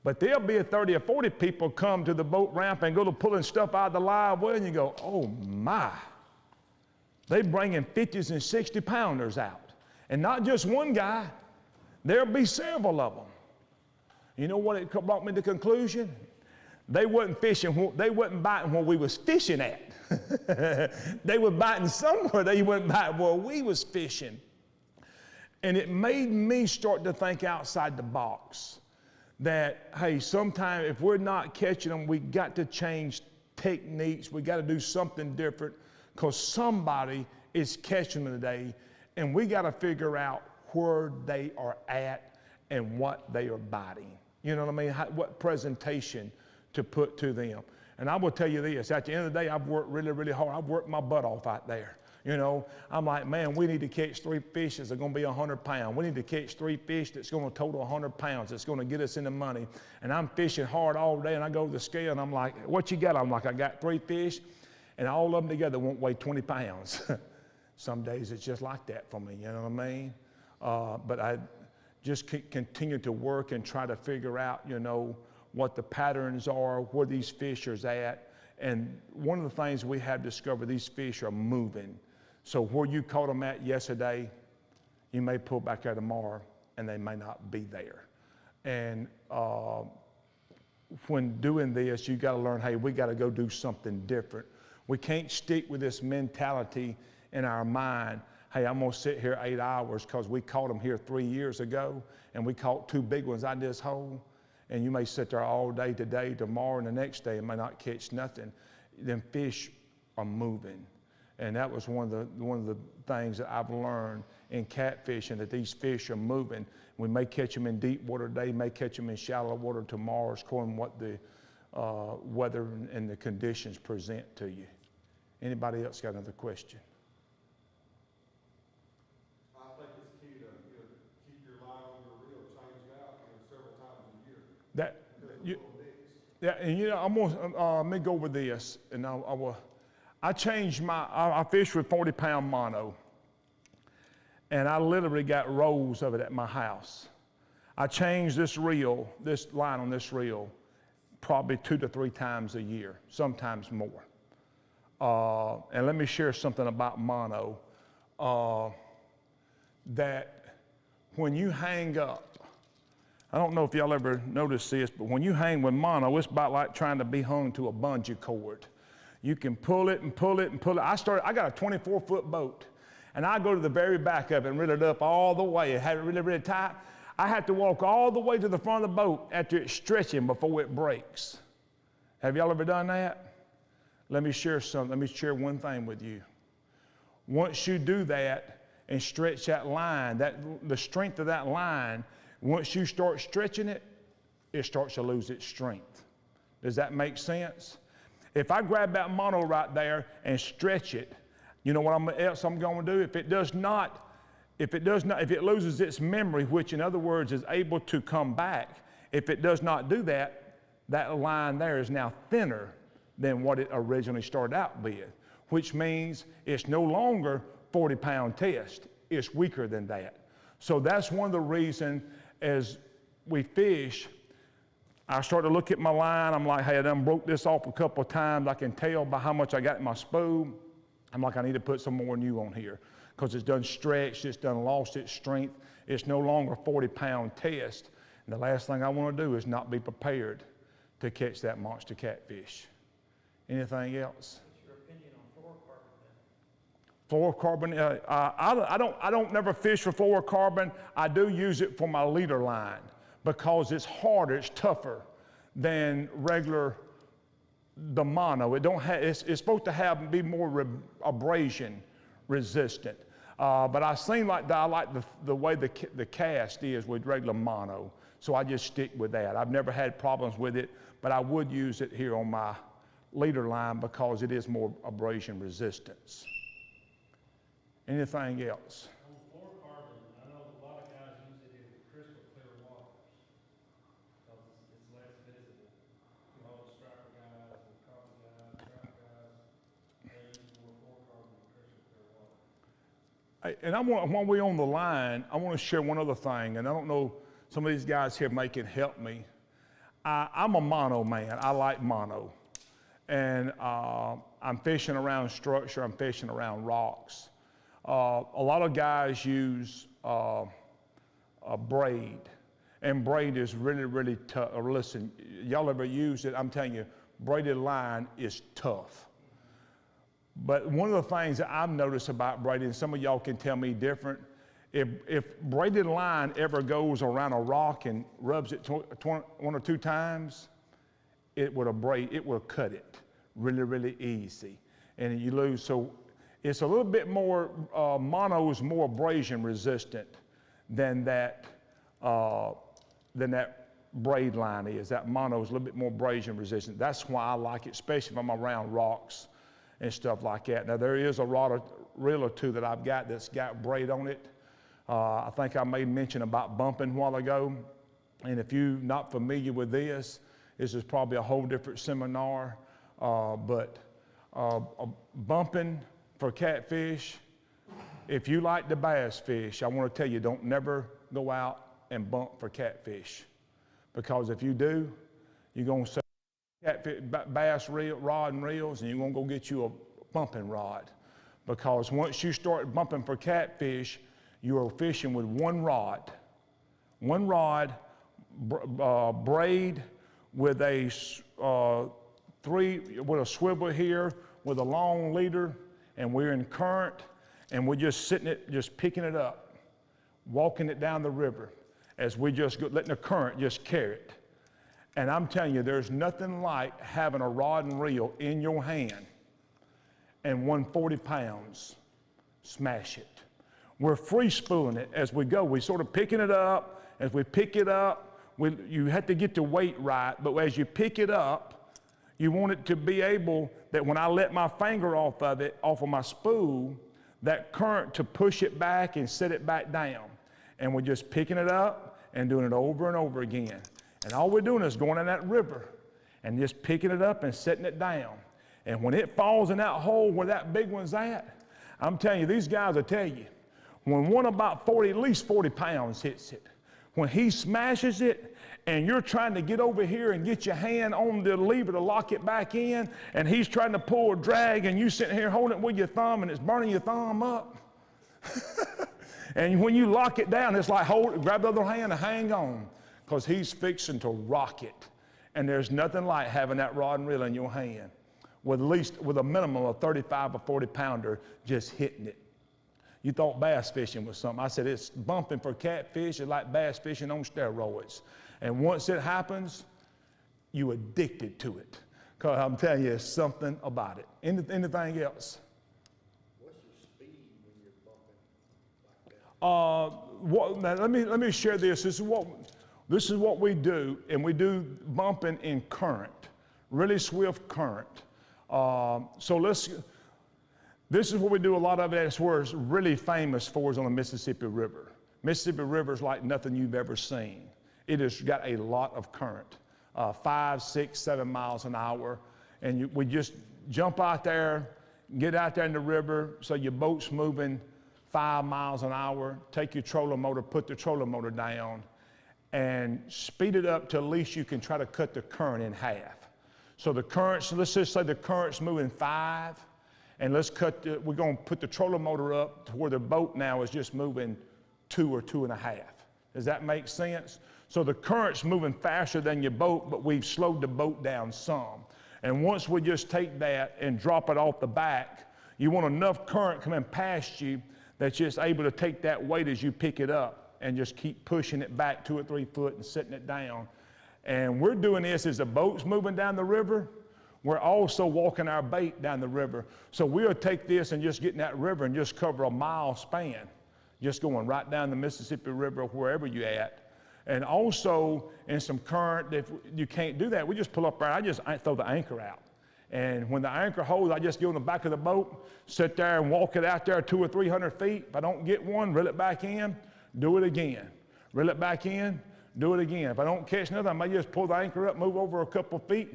but there'll be 30 or 40 people come to the boat ramp and go to pulling stuff out of the live well, and you go, oh my. They bringing 50s and 60 pounders out. And not just one guy, there'll be several of them. You know what it brought me to the conclusion? They wasn't biting where we was fishing at. They were biting somewhere. They wasn't biting where we was fishing. And it made me start to think outside the box that, hey, sometime if we're not catching them, we got to change techniques. We got to do something different because somebody is catching them today, and we got to figure out where they are at and what they are biting. You know what I mean? What presentation to put to them. And I will tell you this, at the end of the day, I've worked really, really hard. I've worked my butt off out there. You know, I'm like, man, we need to catch 3 fish that's going to be 100 pounds. We need to catch 3 fish that's going to total 100 pounds. That's going to get us in the money. And I'm fishing hard all day, and I go to the scale, and I'm like, what you got? I'm like, I got 3 fish, and all of them together won't weigh 20 pounds. Some days it's just like that for me, you know what I mean? But I just continue to work and try to figure out, you know, what the patterns are, where these fish are at. And one of the things we have discovered, these fish are moving. So where you caught them at yesterday, You may pull back there tomorrow and they may not be there. And when doing this, you got to learn, hey, we got to go do something different. We can't stick with this mentality in our mind, hey, I'm going to sit here 8 hours because we caught them here 3 years ago and we caught 2 big ones out of this hole. And you may sit there all day today, tomorrow, and the next day and may not catch nothing. Them fish are moving. And that was one of the things that I've learned in catfishing, that these fish are moving. We may catch them in deep water today, may catch them in shallow water tomorrow, according to what the weather and the conditions present to you. Anybody else got another question? I think it's key to keep your line on your reel changed out several times a year. That you, yeah, and you know, I'm gonna let me go over this, and I changed I fish with 40-pound mono, and I literally got rolls of it at my house. I changed this line on this reel, probably 2 to 3 times a year, sometimes more. And let me share something about mono, that when you hang up, I don't know if y'all ever noticed this, but when you hang with mono, it's about like trying to be hung to a bungee cord. You can pull it and pull it and pull it. I got a 24-foot boat, and I go to the very back of it and reel it up all the way and have it really, really tight. I have to walk all the way to the front of the boat after it's stretching before it breaks. Have y'all ever done that? Let me share something. Let me share one thing with you. Once you do that and stretch that line, the strength of that line, once you start stretching it, it starts to lose its strength. Does that make sense? If I grab that mono right there and stretch it, you know what else I'm going to do? If it loses its memory, which in other words is able to come back, if it does not do that, that line there is now thinner than what it originally started out with, which means it's no longer 40-pound test. It's weaker than that. So that's one of the reasons as we fish, I start to look at my line. I'm like, hey, I done broke this off a couple of times. I can tell by how much I got in my spool. I'm like, I need to put some more new on here because it's done stretched, it's done lost its strength. It's no longer a 40-pound test. And the last thing I want to do is not be prepared to catch that monster catfish. Anything else? What's your opinion on fluorocarbon then? Fluorocarbon, I don't never fish for fluorocarbon. I do use it for my leader line because it's harder, it's tougher than the mono. It's supposed to be more abrasion resistant. But I seem like I like the way the cast is with regular mono, so I just stick with that. I've never had problems with it, but I would use it here on my leader line because it is more abrasion resistance. Anything else? On fluorocarbon, I know a lot of guys use it in crystal clear waters because it's less visible. All the striper guys, the carbon guys, trout guys, they use more fluorocarbon in crystal clear water. Hey, and while we're on the line, I want to share one other thing, and I don't know, some of these guys here can help me. I'm a mono man. I like mono. And I'm fishing around structure, I'm fishing around rocks. A lot of guys use a braid, and braid is really, really tough. Listen, y'all ever used it? I'm telling you, braided line is tough. But one of the things that I've noticed about braiding, some of y'all can tell me different, if braided line ever goes around a rock and rubs it 1 or 2 times, it will cut it really, really easy, and you lose. So it's a little bit more, mono is more abrasion resistant than that braid line is. That mono is a little bit more abrasion resistant. That's why I like it, especially if I'm around rocks and stuff like that. Now there is a reel or two that I've got that's got braid on it. I think I made mention about bumping a while ago, and if you're not familiar with this is probably a whole different seminar, but bumping for catfish, if you like the bass fish, I want to tell you, don't never go out and bump for catfish, because if you do, you're going to sell catfish, bass rod and reels, and you're going to go get you a bumping rod, because once you start bumping for catfish, You are fishing with one rod, braid with a with a swivel here, with a long leader, and we're in current, and we're just sitting it, just picking it up, walking it down the river, as we just go, letting the current just carry it. And I'm telling you, there's nothing like having a rod and reel in your hand and 140 pounds, smash it. We're free spooling it as we go. We're sort of picking it up. As we pick it up, you have to get the weight right, but as you pick it up, you want it to be able that when I let my finger off of my spool, that current to push it back and set it back down. And we're just picking it up and doing it over and over again. And all we're doing is going in that river and just picking it up and setting it down. And when it falls in that hole where that big one's at, I'm telling you, these guys will tell you, when one about 40, at least 40 pounds hits it, when he smashes it and you're trying to get over here and get your hand on the lever to lock it back in, and he's trying to pull or drag, and you sitting here holding it with your thumb and it's burning your thumb up. And when you lock it down, it's like grab the other hand and hang on, because he's fixing to rock it. And there's nothing like having that rod and reel in your hand with a minimum of 35 or 40 pounder just hitting it. You thought bass fishing was something. I said, it's bumping for catfish. It's like bass fishing on steroids. And once it happens, you addicted to it. Because I'm telling you, there's something about it. Anything else? What's your speed when you're bumping like that? Let me share this. This is what we do, and we do bumping in current, really swift current. This is what we do a lot of it. It's where it's really famous for is on the Mississippi River. Mississippi River is like nothing you've ever seen. It has got a lot of current, 5, 6, 7 miles an hour. And we just jump out there, get out there in the river, so your boat's moving 5 miles an hour, take your trolling motor, put the trolling motor down, and speed it up to at least you can try to cut the current in half. So the currents, let's just say the current's moving 5, and we're going to put the trolling motor up to where the boat now is just moving 2 or 2.5. Does that make sense? So the current's moving faster than your boat, but we've slowed the boat down some. And once we just take that and drop it off the back, you want enough current coming past you that's just able to take that weight as you pick it up and just keep pushing it back 2 or 3 foot and setting it down. And we're doing this as the boat's moving down the river. We're also walking our bait down the river. So we'll take this and just get in that river and just cover a mile span, just going right down the Mississippi River, wherever you're at. And also in some current, if you can't do that, we just pull up there. I throw the anchor out. And when the anchor holds, I just get on the back of the boat, sit there and walk it out there 200 or 300 feet. If I don't get one, reel it back in, do it again. Reel it back in, do it again. If I don't catch nothing, I might just pull the anchor up, move over a couple of feet.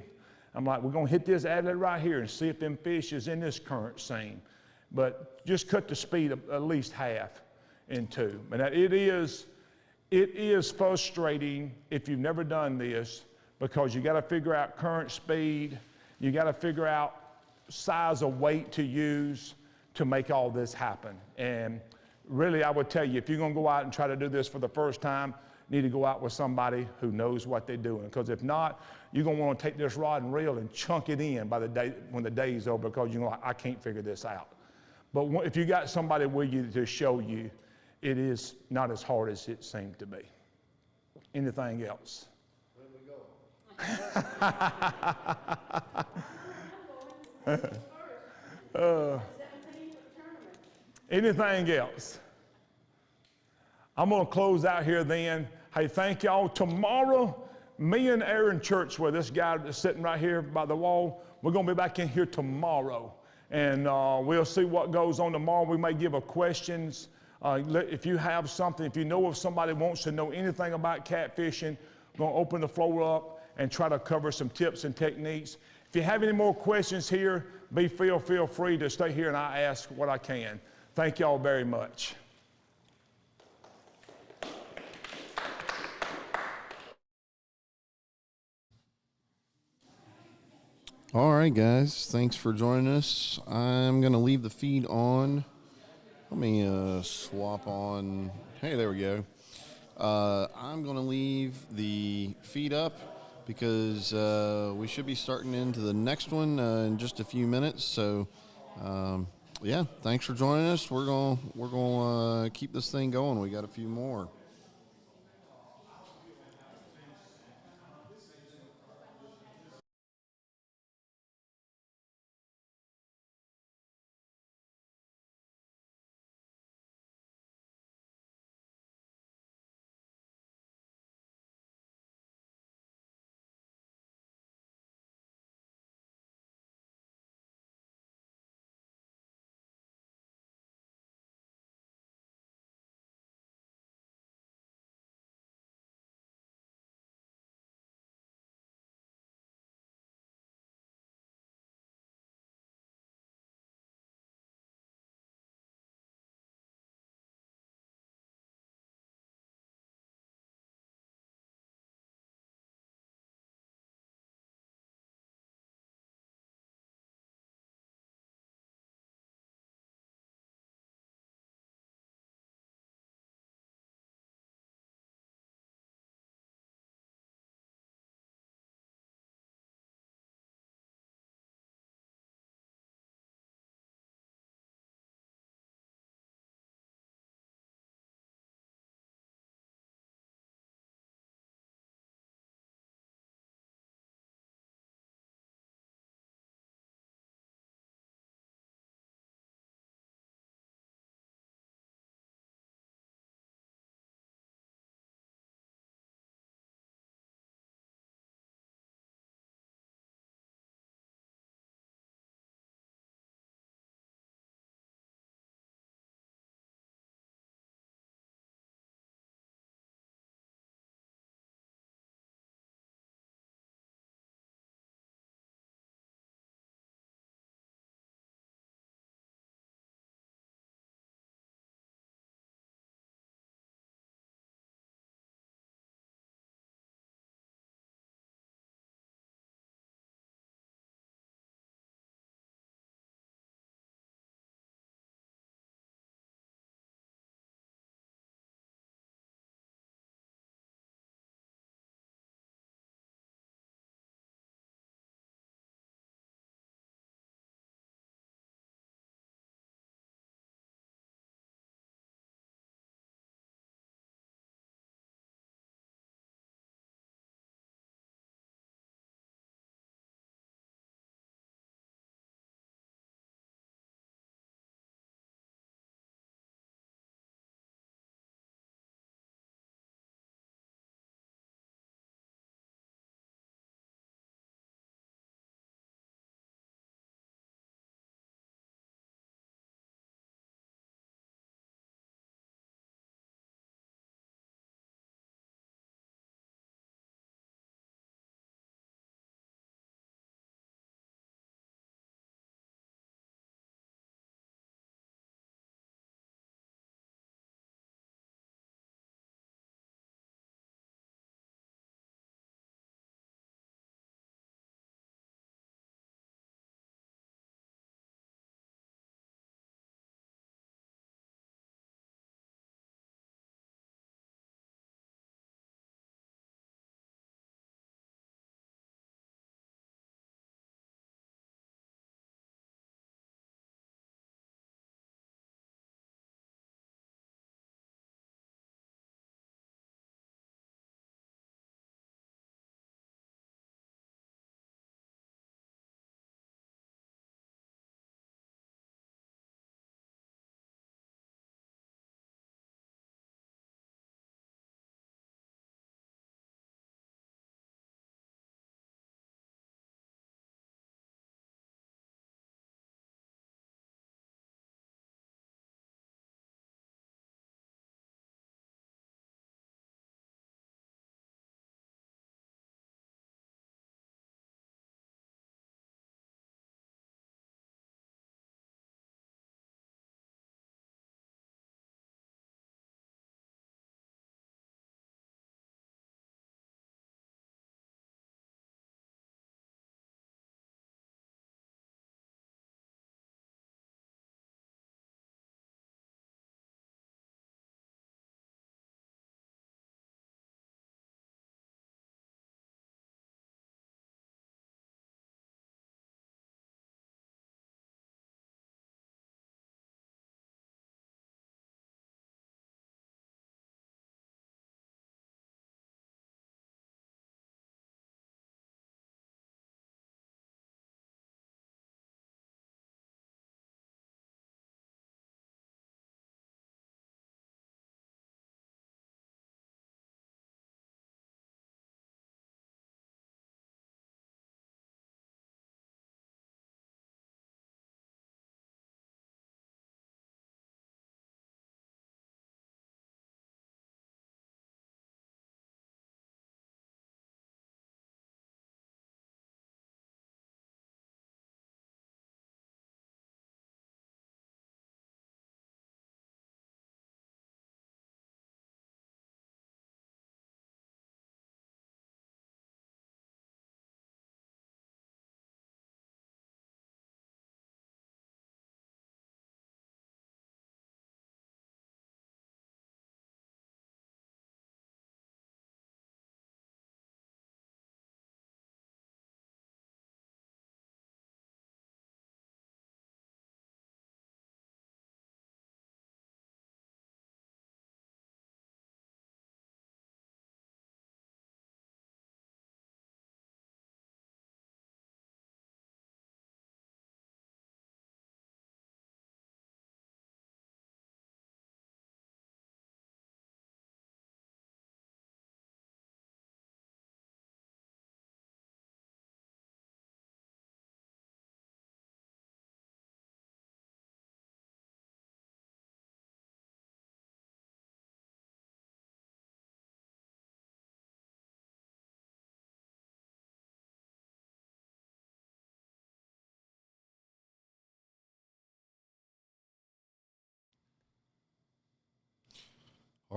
I'm like, we're gonna hit this outlet right here and see if them fish is in this current seam. But just cut the speed at least half in 2. And it is frustrating if you've never done this, because you gotta figure out current speed, you gotta figure out size of weight to use to make all this happen. And really, I would tell you, if you're gonna go out and try to do this for the first time, you need to go out with somebody who knows what they're doing. Because if not, you're gonna wanna take this rod and reel and chunk it in by the day, when the day's over, because you're like, I can't figure this out. But if you got somebody with you to show you, it is not as hard as it seemed to be. Anything else? When we go. Anything else? I'm going to close out here then. Hey, thank y'all. Tomorrow, me and Aaron Churchwell, this guy that's sitting right here by the wall, we're going to be back in here tomorrow. And we'll see what goes on tomorrow. We may give a questions. If you have something, if you know of somebody who wants to know anything about catfishing, we're going to open the floor up and try to cover some tips and techniques. If you have any more questions here, feel free to stay here and I'll ask what I can. Thank y'all very much. All right, guys. Thanks for joining us. I'm going to leave the feed on Let me swap on. Hey, there we go. I'm going to leave the feed up because we should be starting into the next one in just a few minutes. So, yeah, thanks for joining us. We're going to keep this thing going. We got a few more.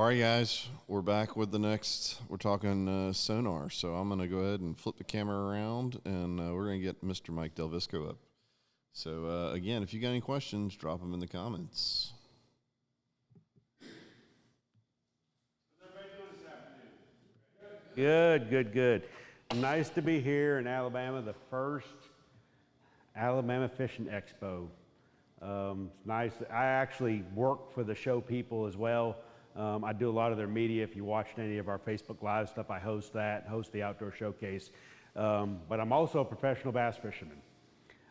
All right, guys, we're back with the next. We're talking sonar, so I'm going to go ahead and flip the camera around, and we're going to get Mr. Mike Delvisco up. So again, if you got any questions, drop them in the comments. Good, good, good. Nice to be here in Alabama, the first Alabama Fishing Expo. It's nice. I actually work for the show people as well. I do a lot of their media. If you watched any of our Facebook Live stuff, I host that, host the outdoor showcase. But I'm also a professional bass fisherman.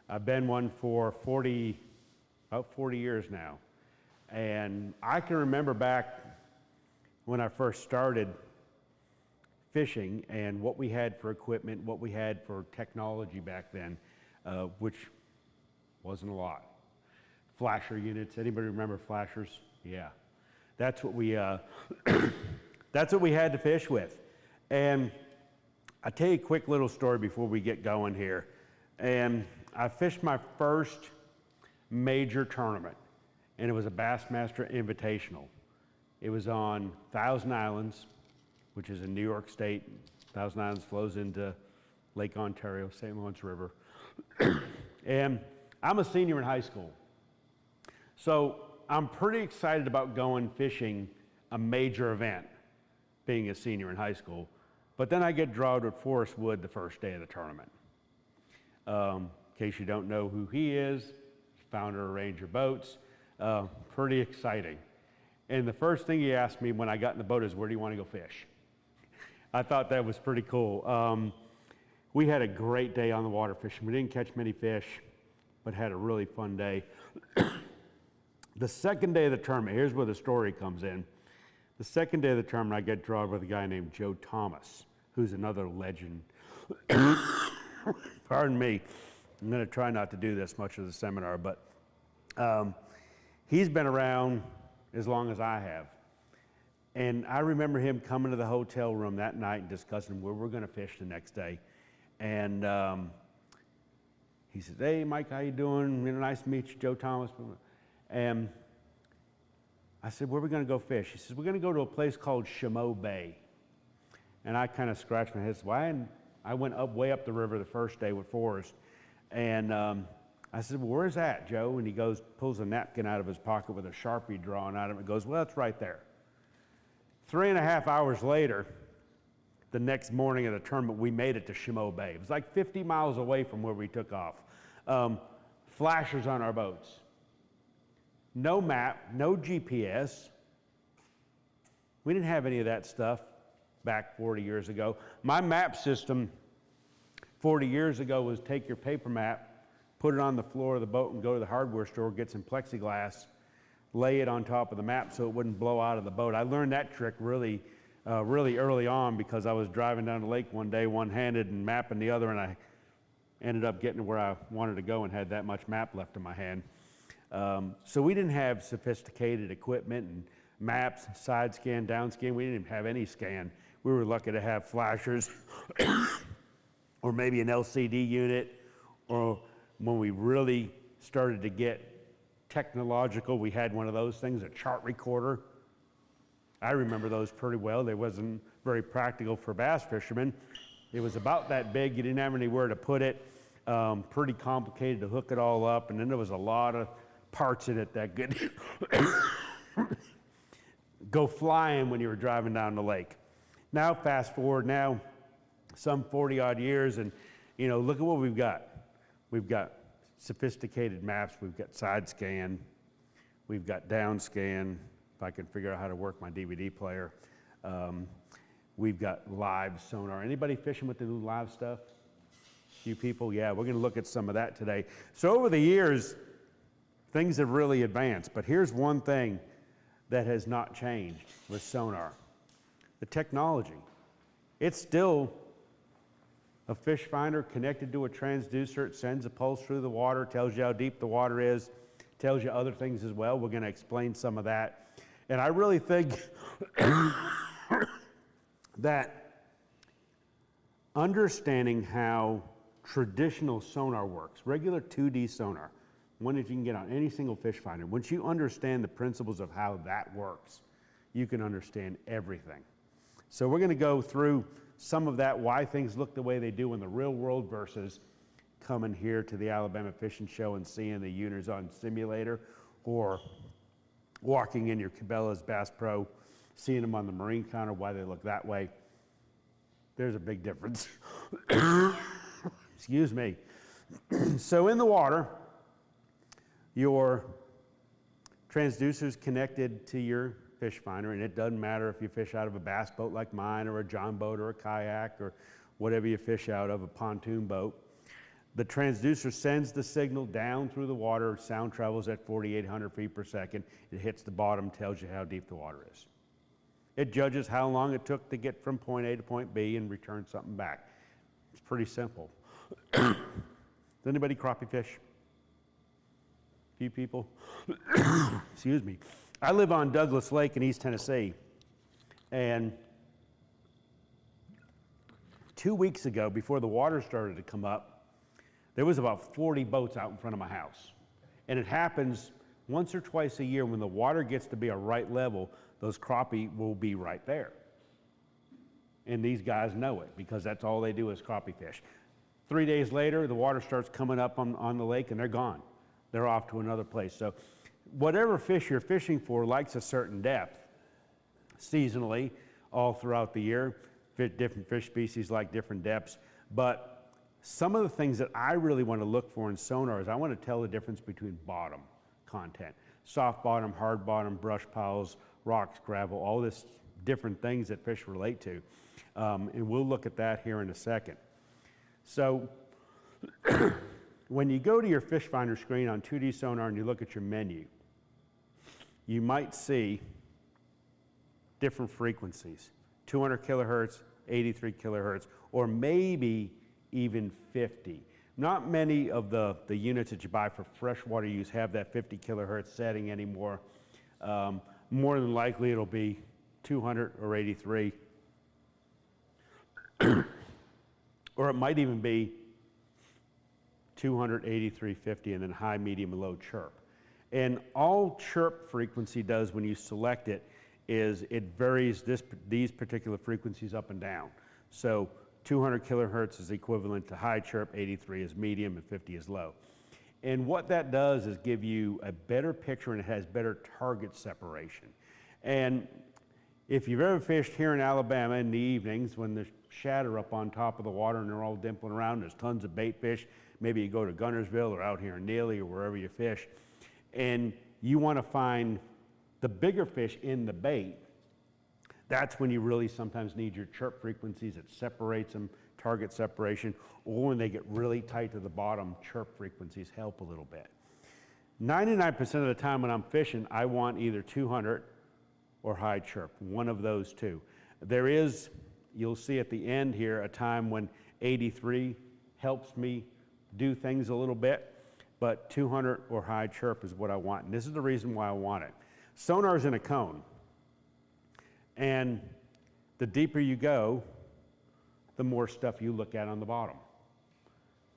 I've been one for about 40 years now. And I can remember back when I first started fishing and what we had for equipment, what we had for technology back then, which wasn't a lot. Flasher units, anybody remember flashers? Yeah. That's what we that's what we had to fish with. And I'll tell you a quick little story before we get going here. And I fished my first major tournament, and it was a Bassmaster Invitational. It was on Thousand Islands, which is in New York State. Thousand Islands flows into Lake Ontario, St. Lawrence River. And I'm a senior in high school. So I'm pretty excited about going fishing a major event, being a senior in high school. But then I get drawn with Forrest Wood the first day of the tournament. In case you don't know who he is, founder of Ranger Boats, pretty exciting. And the first thing he asked me when I got in the boat is, where do you want to go fish? I thought that was pretty cool. We had a great day on the water fishing. We didn't catch many fish, but had a really fun day. The second day of the tournament, here's where the story comes in. The second day of the tournament, I get drawn with a guy named Joe Thomas, who's another legend. Pardon me. I'm going to try not to do this much of the seminar, but he's been around as long as I have. And I remember him coming to the hotel room that night and discussing where we're going to fish the next day. And he said, hey, Mike, how you doing? Nice to meet you, Joe Thomas. And I said, where are we going to go fish? He says, we're going to go to a place called Chameau Bay. And I kind of scratched my head. So I went way up the river the first day with Forrest. And I said, well, where's that, Joe? And he goes, pulls a napkin out of his pocket with a Sharpie drawn out of it and goes, well, it's right there. 3.5 hours later, the next morning of the tournament, we made it to Chameau Bay. It was like 50 miles away from where we took off. Flashers on our boats. No map, no GPS. We didn't have any of that stuff back 40 years ago. My map system 40 years ago was take your paper map, put it on the floor of the boat and go to the hardware store, get some plexiglass, lay it on top of the map so it wouldn't blow out of the boat. I learned that trick really early on because I was driving down the lake one day one-handed and mapping the other, and I ended up getting to where I wanted to go and had that much map left in my hand. So we didn't have sophisticated equipment and maps, side scan, down scan. We didn't even have any scan. We were lucky to have flashers or maybe an LCD unit, or when we really started to get technological, we had one of those things, a chart recorder. I remember those pretty well. They wasn't very practical for bass fishermen. It was about that big. You didn't have anywhere to put it. Pretty complicated to hook it all up, and then there was a lot of parts in it that could go flying when you were driving down the lake. Now, fast forward now, some 40 odd years, and look at what we've got. We've got sophisticated maps, we've got side scan, we've got down scan, if I can figure out how to work my DVD player. We've got live sonar. Anybody fishing with the new live stuff? You people? Yeah, we're gonna look at some of that today. So over the years, things have really advanced, but here's one thing that has not changed with sonar. The technology. It's still a fish finder connected to a transducer. It sends a pulse through the water, tells you how deep the water is, tells you other things as well. We're going to explain some of that. And I really think that understanding how traditional sonar works, regular 2D sonar, one that you can get on any single fish finder, once you understand the principles of how that works, you can understand everything. So we're going to go through some of that, why things look the way they do in the real world versus coming here to the Alabama Fishing Show and seeing the Unizon simulator, or walking in your Cabela's Bass Pro, seeing them on the marine counter, why they look that way. There's a big difference. Excuse me. So in the water, your transducer is connected to your fish finder, and it doesn't matter if you fish out of a bass boat like mine, or a john boat, or a kayak, or whatever you fish out of, a pontoon boat. The transducer sends the signal down through the water. Sound travels at 4,800 feet per second. It hits the bottom, tells you how deep the water is. It judges how long it took to get from point A to point B and return something back. It's pretty simple. Does anybody crappie fish? Few people? Excuse me. I live on Douglas Lake in East Tennessee, and 2 weeks ago, before the water started to come up, there was about 40 boats out in front of my house. And it happens once or twice a year. When the water gets to be a right level, those crappie will be right there. And these guys know it, because that's all they do is crappie fish. 3 days later, the water starts coming up on the lake, and they're gone. They're off to another place. So whatever fish you're fishing for likes a certain depth. Seasonally, all throughout the year, different fish species like different depths. But some of the things that I really want to look for in sonar is I want to tell the difference between bottom content. Soft bottom, hard bottom, brush piles, rocks, gravel, all this different things that fish relate to. And we'll look at that here in a second. So when you go to your fish finder screen on 2D sonar and you look at your menu, you might see different frequencies, 200 kilohertz, 83 kilohertz, or maybe even 50. Not many of the units that you buy for freshwater use have that 50 kilohertz setting anymore. More than likely it'll be 200 or 83. Or it might even be 200, 83, 50, and then high, medium, and low chirp. And all chirp frequency does when you select it is it varies these particular frequencies up and down. So 200 kilohertz is equivalent to high chirp, 83 is medium, and 50 is low. And what that does is give you a better picture, and it has better target separation. And if you've ever fished here in Alabama in the evenings when there's shad are up on top of the water and they're all dimpling around, there's tons of bait fish, maybe you go to Gunnersville or out here in Neely or wherever you fish, and you want to find the bigger fish in the bait, that's when you really sometimes need your chirp frequencies. It separates them, target separation, or when they get really tight to the bottom, chirp frequencies help a little bit. 99% of the time when I'm fishing, I want either 200 or high chirp, one of those two. There is, you'll see at the end here, a time when 83 helps me do things a little bit, but 200 or high chirp is what I want. And this is the reason why I want it. Sonar's in a cone. And the deeper you go, the more stuff you look at on the bottom.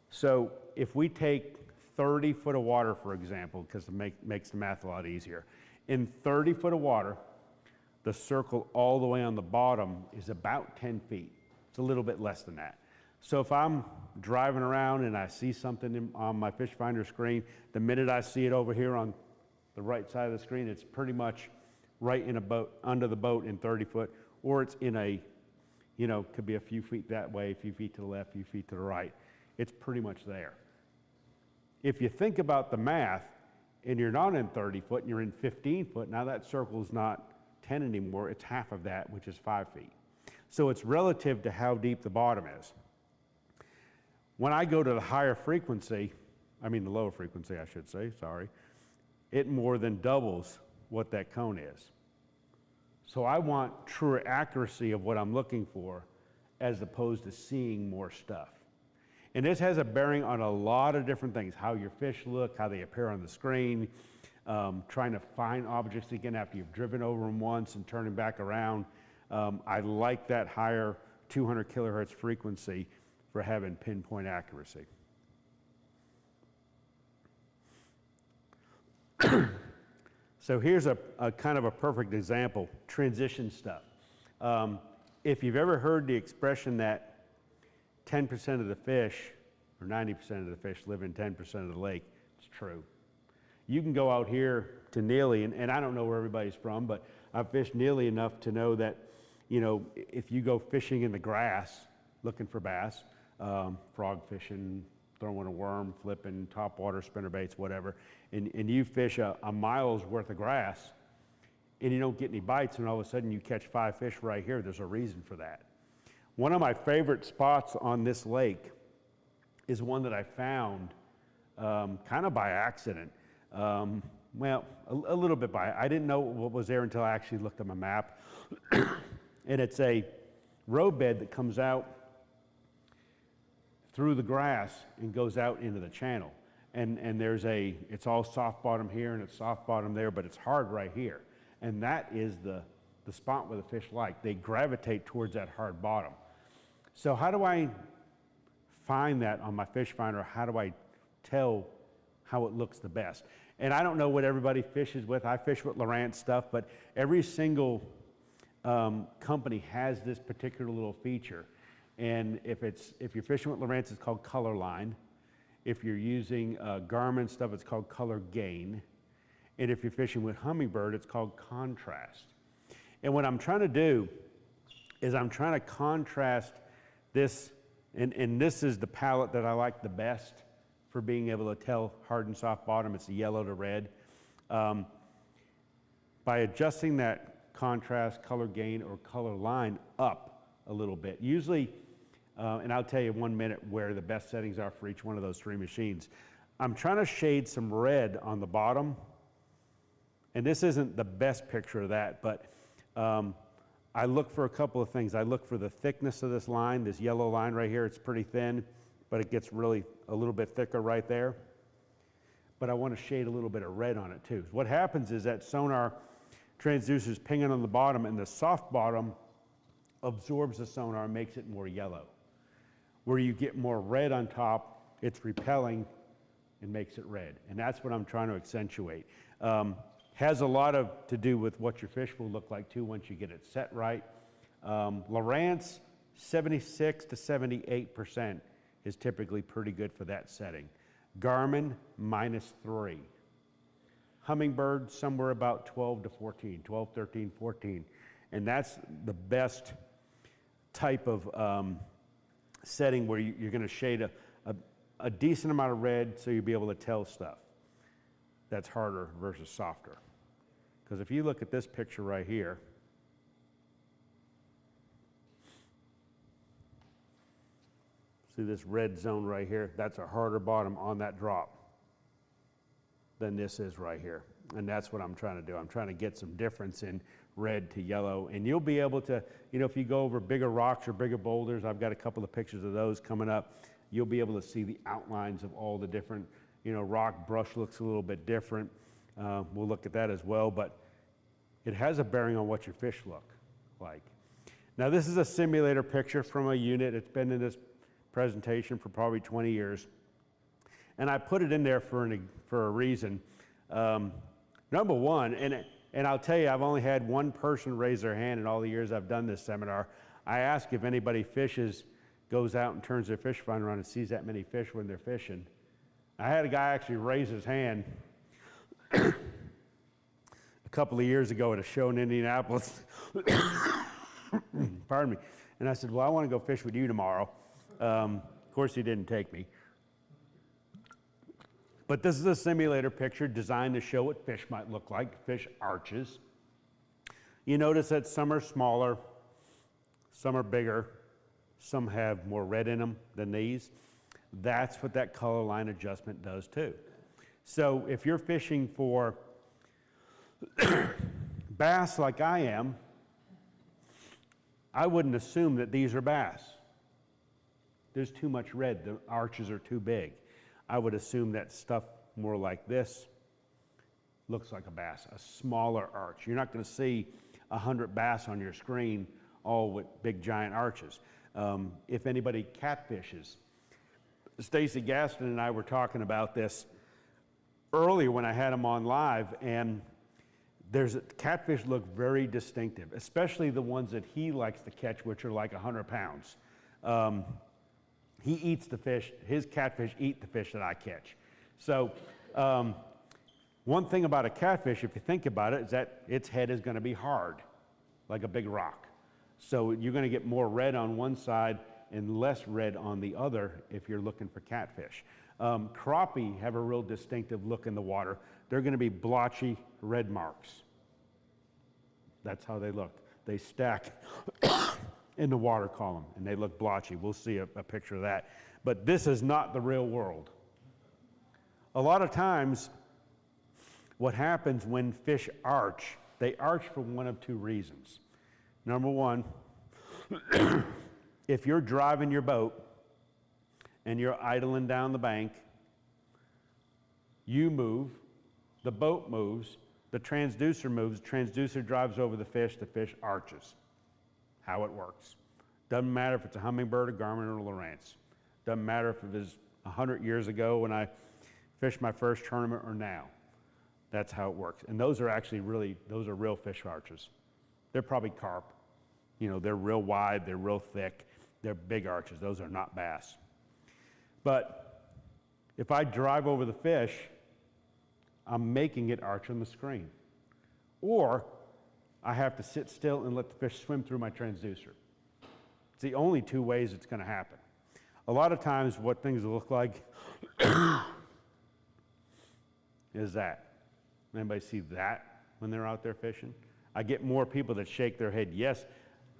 So if we take 30 foot of water, for example, because it makes the math a lot easier. In 30 foot of water, the circle all the way on the bottom is about 10 feet. It's a little bit less than that. So if I'm driving around and I see something on my fish finder screen, the minute I see it over here on the right side of the screen, it's pretty much right in a boat, under the boat in 30 foot, or it's in a, could be a few feet that way, a few feet to the left, a few feet to the right. It's pretty much there. If you think about the math, and you're not in 30 foot and you're in 15 foot, now that circle's not 10 anymore, it's half of that, which is 5 feet. So it's relative to how deep the bottom is. When I go to the higher frequency, the lower frequency, I should say, sorry, it more than doubles what that cone is. So I want truer accuracy of what I'm looking for as opposed to seeing more stuff. And this has a bearing on a lot of different things, how your fish look, how they appear on the screen, trying to find objects again after you've driven over them once and turning back around. I like that higher 200 kilohertz frequency for having pinpoint accuracy. So here's a kind of a perfect example, transition stuff. If you've ever heard the expression that 10% of the fish, or 90% of the fish live in 10% of the lake, it's true. You can go out here to Neely, and I don't know where everybody's from, but I've fished Neely enough to know that, you know, if you go fishing in the grass, looking for bass, frog fishing, throwing a worm, flipping, topwater, spinnerbaits, whatever, and you fish a mile's worth of grass, and you don't get any bites, and all of a sudden you catch 5 fish right here, there's a reason for that. One of my favorite spots on this lake is one that I found kind of by accident. Well, a little bit by, I didn't know what was there until I actually looked at my map. And it's a roadbed that comes out through the grass and goes out into the channel. And it's all soft bottom here and it's soft bottom there, but it's hard right here. And that is the spot where the fish like. They gravitate towards that hard bottom. So how do I find that on my fish finder? How do I tell how it looks the best? And I don't know what everybody fishes with. I fish with Lowrance stuff, but every single company has this particular little feature. And if you're fishing with Lowrance, it's called color line. If you're using Garmin stuff, it's called color gain. And if you're fishing with Humminbird, it's called contrast. And what I'm trying to do is I'm trying to contrast this, and this is the palette that I like the best for being able to tell hard and soft bottom. It's the yellow to red. By adjusting that contrast, color gain, or color line up a little bit. Usually, and I'll tell you in 1 minute where the best settings are for each one of those 3 machines. I'm trying to shade some red on the bottom. And this isn't the best picture of that, but I look for a couple of things. I look for the thickness of this line, this yellow line right here. It's pretty thin, but it gets really a little bit thicker right there. But I want to shade a little bit of red on it too. What happens is that Sonar transducer's pinging on the bottom, and the soft bottom absorbs the sonar and makes it more yellow. Where you get more red on top, it's repelling and makes it red. And that's what I'm trying to accentuate. Has a lot to do with what your fish will look like too once you get it set right. Lowrance, 76 to 78% is typically pretty good for that setting. Garmin, -3. Humminbird, somewhere about 12 to 14, 12, 13, 14. And that's the best type of setting where you're gonna shade a decent amount of red so you'll be able to tell stuff that's harder versus softer. Because if you look at this picture right here, see this red zone right here? That's a harder bottom on that drop than this is right here. And that's what I'm trying to do. I'm trying to get some difference in red to yellow. And you'll be able to, you know, if you go over bigger rocks or bigger boulders, I've got a couple of pictures of those coming up, you'll be able to see the outlines of all the different, you know, rock brush looks a little bit different. We'll look at that as well, but it has a bearing on what your fish look like. Now this is a simulator picture from a unit. It's been in this presentation for probably 20 years. And I put it in there for a reason. Number one, and I'll tell you, I've only had one person raise their hand in all the years I've done this seminar. I ask if anybody fishes, goes out and turns their fish finder on and sees that many fish when they're fishing. I had a guy actually raise his hand a couple of years ago at a show in Indianapolis. Pardon me. And I said, well, I want to go fish with you tomorrow. Of course, he didn't take me. But this is a simulator picture designed to show what fish might look like, fish arches. You notice that some are smaller, some are bigger, some have more red in them than these. That's what that color line adjustment does too. So if you're fishing for bass like I am, I wouldn't assume that these are bass. There's too much red, the arches are too big. I would assume that stuff more like this looks like a bass, a smaller arch. You're not going to see 100 bass on your screen all with big giant arches. If anybody catfishes, Stacy Gaston and I were talking about this earlier when I had him on live, and Catfish look very distinctive, especially the ones that he likes to catch, which are like 100 pounds. He eats the fish, his catfish eat the fish that I catch. So one thing about a catfish, if you think about it, is that its head is going to be hard, like a big rock. So you're going to get more red on one side and less red on the other if you're looking for catfish. Crappie have a real distinctive look in the water. They're going to be blotchy red marks. That's how they look. They stack in the water column and they look blotchy. We'll see a picture of that. But this is not the real world. A lot of times, what happens when fish arch, they arch for one of two reasons. Number one, if you're driving your boat and you're idling down the bank, you move, the boat moves, the transducer moves, the transducer drives over the fish arches. How it works. Doesn't matter if it's a hummingbird, a garmin, or a Lowrance. Doesn't matter if it was 100 years ago when I fished my first tournament or now. That's how it works. And those are actually those are real fish arches. They're probably carp. You know, they're real wide, they're real thick, they're big arches. Those are not bass. But if I drive over the fish, I'm making it arch on the screen. Or I have to sit still and let the fish swim through my transducer. It's the only two ways it's going to happen. A lot of times what things look like is that. Anybody see that when they're out there fishing? I get more people that shake their head, yes,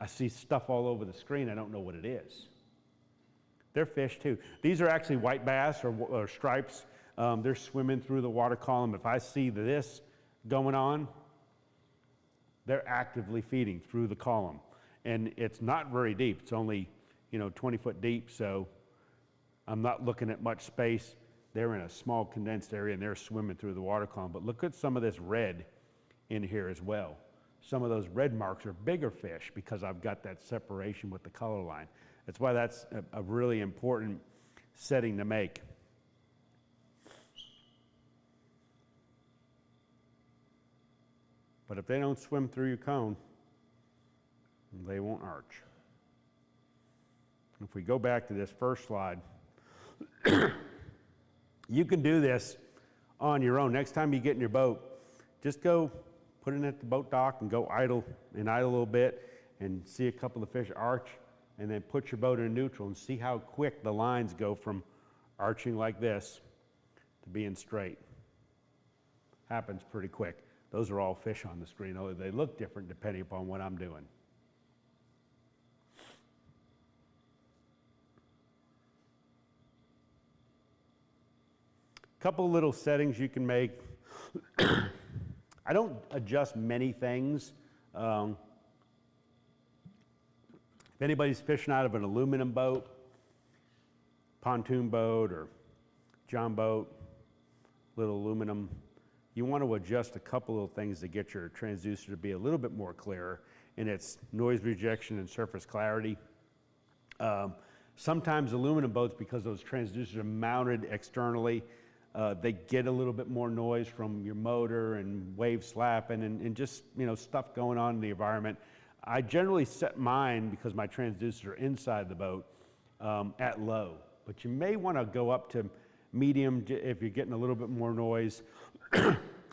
I see stuff all over the screen, I don't know what it is. They're fish too. These are actually white bass or stripes. They're swimming through the water column. If I see this going on, they're actively feeding through the column. And it's not very deep. It's only, 20 foot deep, so I'm not looking at much space. They're in a small condensed area and they're swimming through the water column. But look at some of this red in here as well. Some of those red marks are bigger fish because I've got that separation with the color line. That's why that's a really important setting to make. But if they don't swim through your cone, they won't arch. If we go back to this first slide, you can do this on your own. Next time you get in your boat, just go put it at the boat dock and go idle a little bit and see a couple of fish arch, and then put your boat in neutral and see how quick the lines go from arching like this to being straight. Happens pretty quick. Those are all fish on the screen, although they look different depending upon what I'm doing. Couple little settings you can make. I don't adjust many things. If anybody's fishing out of an aluminum boat, pontoon boat or john boat, little aluminum, you want to adjust a couple of things to get your transducer to be a little bit more clearer in its noise rejection and surface clarity. Sometimes aluminum boats, because those transducers are mounted externally, they get a little bit more noise from your motor and wave slapping and just stuff going on in the environment. I generally set mine, because my transducers are inside the boat, at low. But you may want to go up to medium if you're getting a little bit more noise.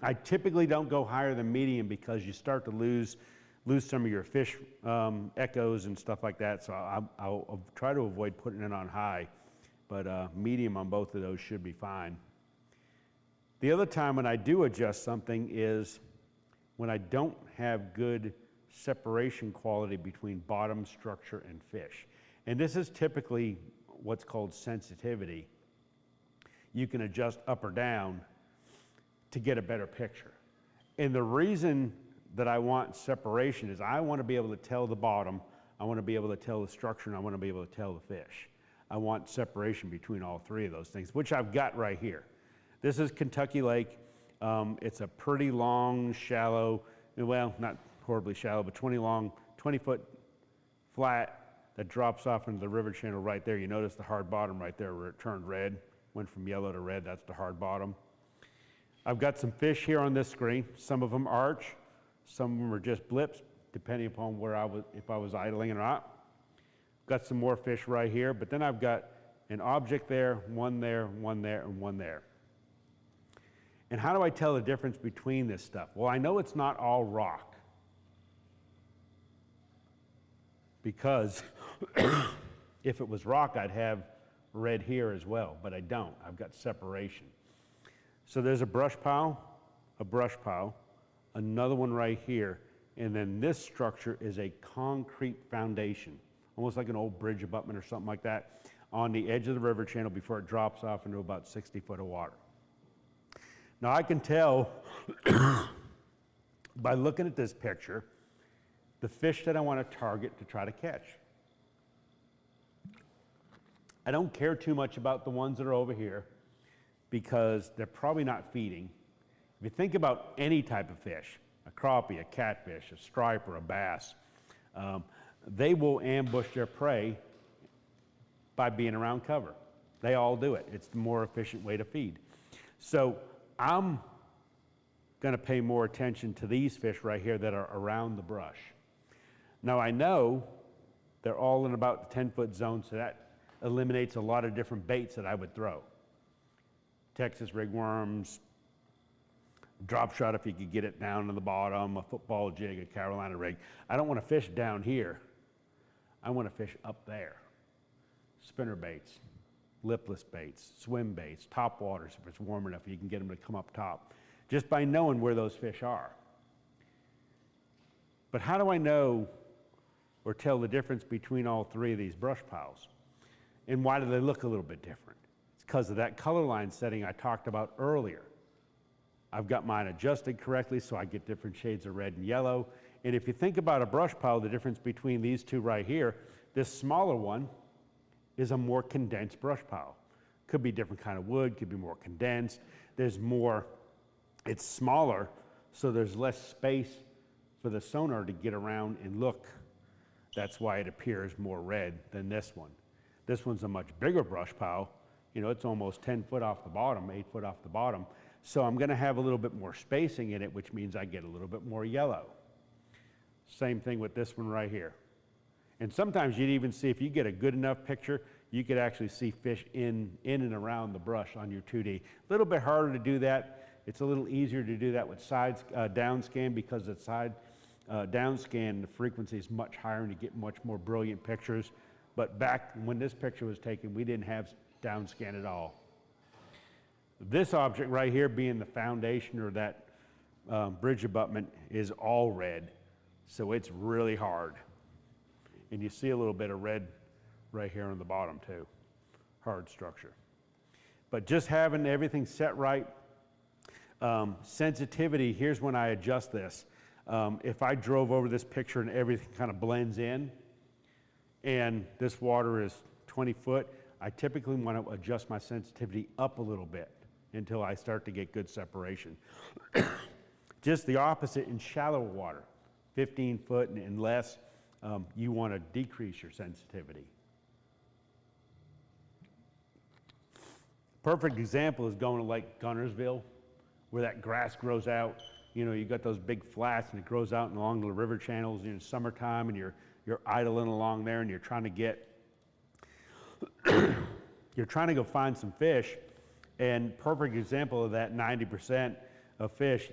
I typically don't go higher than medium because you start to lose some of your fish echoes and stuff like that. So I'll try to avoid putting it on high, but medium on both of those should be fine. The other time when I do adjust something is when I don't have good separation quality between bottom structure and fish. And this is typically what's called sensitivity. You can adjust up or down to get a better picture. And the reason that I want separation is I want to be able to tell the bottom, I want to be able to tell the structure, and I want to be able to tell the fish. I want separation between all three of those things, which I've got right here. This is Kentucky Lake. It's a pretty long, shallow, well, not horribly shallow, but 20-foot flat that drops off into the river channel right there. You notice the hard bottom right there where it turned red, went from yellow to red. That's the hard bottom. I've got some fish here on this screen. Some of them arch, Some of them are just blips, depending upon where I was, if I was idling or not. Got some more fish right here, but then I've got an object there, one there, one there, and one there. And how do I tell the difference between this stuff? Well, I know it's not all rock, because if it was rock, I'd have red here as well, but I don't. I've got separation. So there's a brush pile, another one right here, and then this structure is a concrete foundation, almost like an old bridge abutment or something like that, on the edge of the river channel before it drops off into about 60 foot of water. Now I can tell by looking at this picture the fish that I want to target to try to catch. I don't care too much about the ones that are over here because they're probably not feeding. If you think about any type of fish, a crappie, a catfish, a striper, a bass, they will ambush their prey by being around cover. They all do it. It's the more efficient way to feed. So I'm going to pay more attention to these fish right here that are around the brush. Now I know they're all in about the 10-foot zone, so that eliminates a lot of different baits that I would throw. Texas rigworms, drop shot if you could get it down to the bottom, a football jig, a Carolina rig. I don't want to fish down here. I want to fish up there. Spinner baits, lipless baits, swim baits, top waters if it's warm enough, you can get them to come up top, just by knowing where those fish are. But how do I know or tell the difference between all three of these brush piles? And why do they look a little bit different? It's because of that color line setting I talked about earlier. I've got mine adjusted correctly so I get different shades of red and yellow. And if you think about a brush pile, the difference between these two right here, this smaller one is a more condensed brush pile. Could be different kind of wood, could be more condensed. There's more, it's smaller, so there's less space for the sonar to get around and look. That's why it appears more red than this one. This one's a much bigger brush pile. You know, it's almost 10 foot off the bottom, 8 foot off the bottom. So I'm gonna have a little bit more spacing in it, which means I get a little bit more yellow. Same thing with this one right here. And sometimes you'd even see, if you get a good enough picture, you could actually see fish in and around the brush on your 2D. A little bit harder to do that. It's a little easier to do that with down scan, because the side down scan, the frequency is much higher and you get much more brilliant pictures. But back when this picture was taken, we didn't have down scan at all. This object right here, being the foundation or that bridge abutment, is all red. So it's really hard. And you see a little bit of red right here on the bottom too. Hard structure. But just having everything set right. Sensitivity, here's when I adjust this. If I drove over this picture and everything kind of blends in, and this water is 20 foot, I typically want to adjust my sensitivity up a little bit until I start to get good separation. Just the opposite in shallow water, 15 foot and less, you want to decrease your sensitivity. Perfect example is going to Lake Gunnersville, where that grass grows out. You know, you got those big flats and it grows out and along the river channels in summertime, and you're idling along there and you're trying to get, you're trying to go find some fish. And perfect example of that 90% of fish,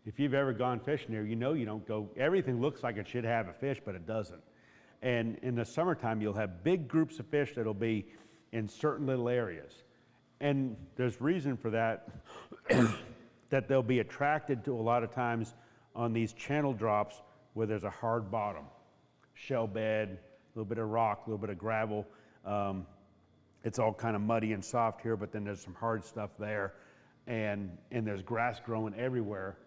if you've ever gone fishing there, you know you don't go, everything looks like it should have a fish, but it doesn't. And in the summertime, you'll have big groups of fish that'll be in certain little areas. And there's reason for that, that they'll be attracted to a lot of times on these channel drops where there's a hard bottom, shell bed, a little bit of rock, a little bit of gravel. It's all kind of muddy and soft here, but then there's some hard stuff there, and there's grass growing everywhere.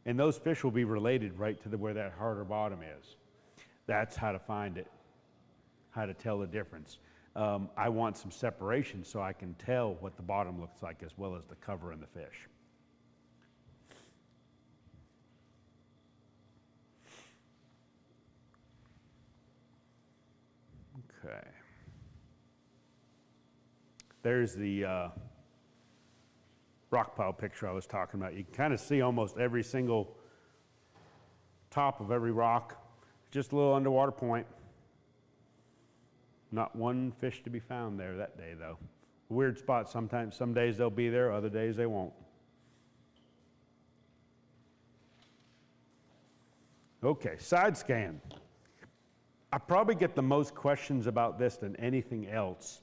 And those fish will be related right to where that harder bottom is. That's how to find it, how to tell the difference. I want some separation so I can tell what the bottom looks like as well as the cover and the fish. Okay. There's the rock pile picture I was talking about. You can kind of see almost every single top of every rock, just a little underwater point. Not one fish to be found there that day though. Weird spot sometimes, some days they'll be there, other days they won't. Okay, side scan. I probably get the most questions about this than anything else,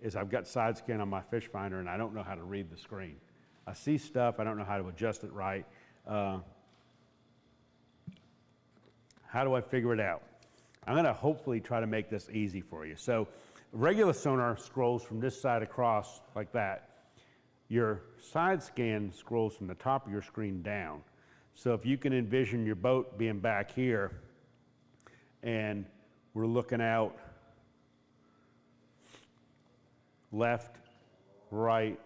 is I've got side scan on my fish finder and I don't know how to read the screen. I see stuff, I don't know how to adjust it right. How do I figure it out? I'm gonna hopefully try to make this easy for you. So regular sonar scrolls from this side across like that. Your side scan scrolls from the top of your screen down. So if you can envision your boat being back here and we're looking out left, right,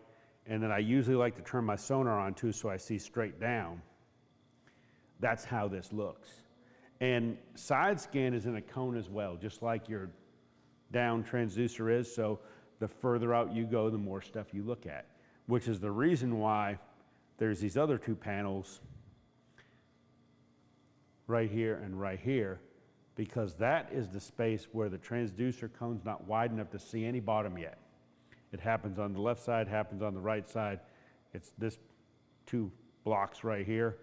and then I usually like to turn my sonar on too so I see straight down. That's how this looks. And side scan is in a cone as well, just like your down transducer is. So the further out you go, the more stuff you look at, which is the reason why there's these other two panels right here and right here, because that is the space where the transducer cone's not wide enough to see any bottom yet. It happens on the left side, happens on the right side. It's this two blocks right here.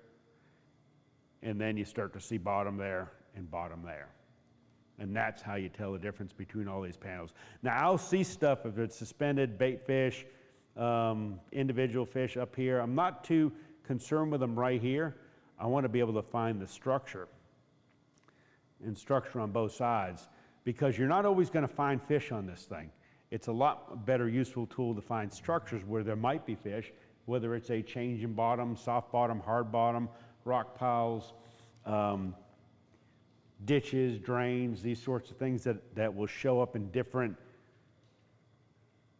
And then you start to see bottom there and bottom there. And that's how you tell the difference between all these panels. Now I'll see stuff if it's suspended, bait fish, individual fish up here. I'm not too concerned with them right here. I want to be able to find the structure and structure on both sides, because you're not always going to find fish on this thing. It's a lot better useful tool to find structures where there might be fish, whether it's a change in bottom, soft bottom, hard bottom, rock piles, ditches, drains, these sorts of things that will show up in different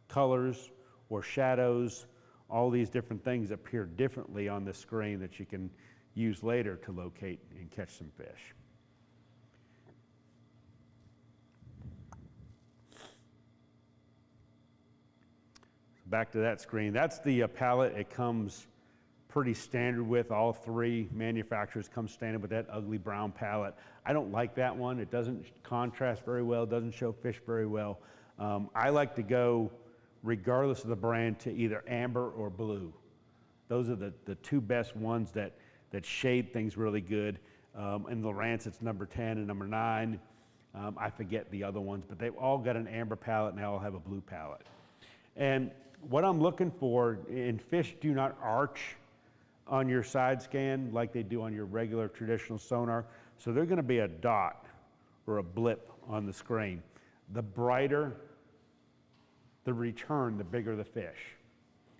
colors or shadows. All these different things appear differently on the screen that you can use later to locate and catch some fish. Back to that screen. That's the palette. It comes pretty standard with. All three manufacturers come standard with that ugly brown palette. I don't like that one. It doesn't contrast very well, doesn't show fish very well. I like to go, regardless of the brand, to either amber or blue. Those are the two best ones that shade things really good. In Lowrance, it's number 10 and number 9. I forget the other ones, but they've all got an amber palette and they all have a blue palette. And what I'm looking for, and fish do not arch on your side scan like they do on your regular traditional sonar. So they're going to be a dot or a blip on the screen. The brighter the return, the bigger the fish.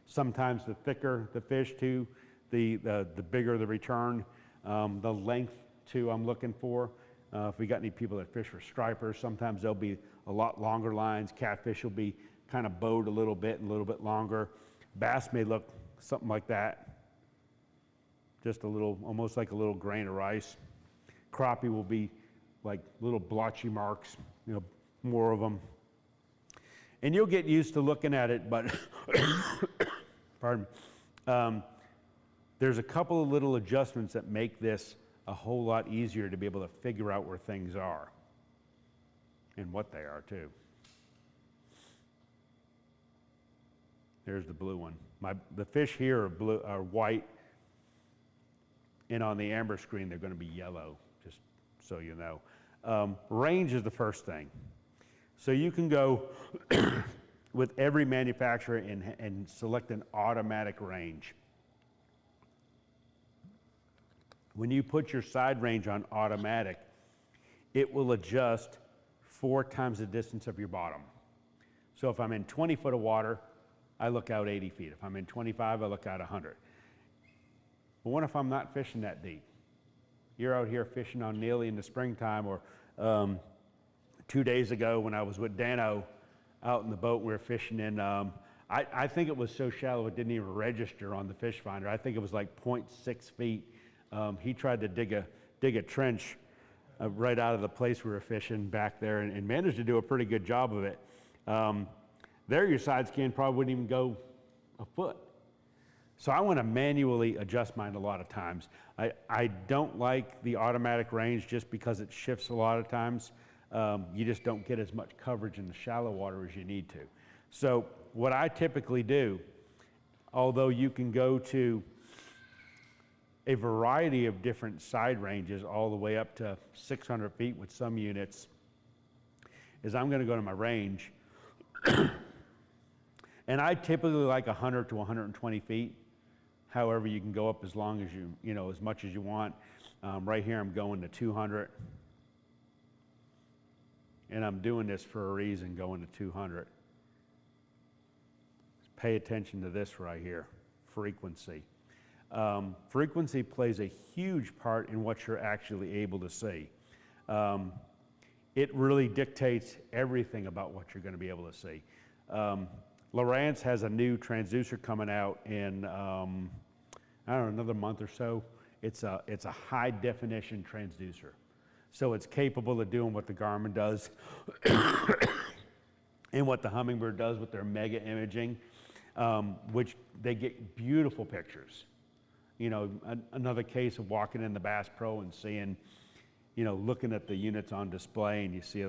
Sometimes the thicker the fish too, the bigger the return. The length too I'm looking for. If we got any people that fish for stripers, sometimes they'll be a lot longer lines. Catfish will be kind of bowed a little bit and a little bit longer. Bass may look something like that. Just a little, almost like a little grain of rice. Crappie will be like little blotchy marks, you know, more of them. And you'll get used to looking at it, but pardon me. There's a couple of little adjustments that make this a whole lot easier to be able to figure out where things are and what they are too. There's the blue one. The fish here are blue, are white, and on the amber screen they're going to be yellow, just so you know. Range is the first thing. So you can go with every manufacturer and select an automatic range. When you put your side range on automatic, it will adjust 4 times the distance of your bottom. So if I'm in 20 foot of water, I look out 80 feet. If I'm in 25, I look out 100. But what if I'm not fishing that deep? You're out here fishing on Neely in the springtime, or 2 days ago when I was with Dano out in the boat, we were fishing in, I think it was so shallow it didn't even register on the fish finder. I think it was like 0.6 feet. He tried to dig a trench right out of the place we were fishing back there and managed to do a pretty good job of it. There your side scan probably wouldn't even go a foot. So I want to manually adjust mine a lot of times. I don't like the automatic range just because it shifts a lot of times. You just don't get as much coverage in the shallow water as you need to. So what I typically do, although you can go to a variety of different side ranges all the way up to 600 feet with some units, is I'm going to go to my range. And I typically like 100 to 120 feet. However, you can go up as long as you know, as much as you want. Right here, I'm going to 200. And I'm doing this for a reason, going to 200. Pay attention to this right here, frequency. Frequency plays a huge part in what you're actually able to see. It really dictates everything about what you're going to be able to see. Lowrance has a new transducer coming out in, I don't know, another month or so. It's a high definition transducer. So it's capable of doing what the Garmin does and what the Humminbird does with their mega imaging, which they get beautiful pictures. You know, another case of walking in the Bass Pro and seeing, you know, looking at the units on display, and you see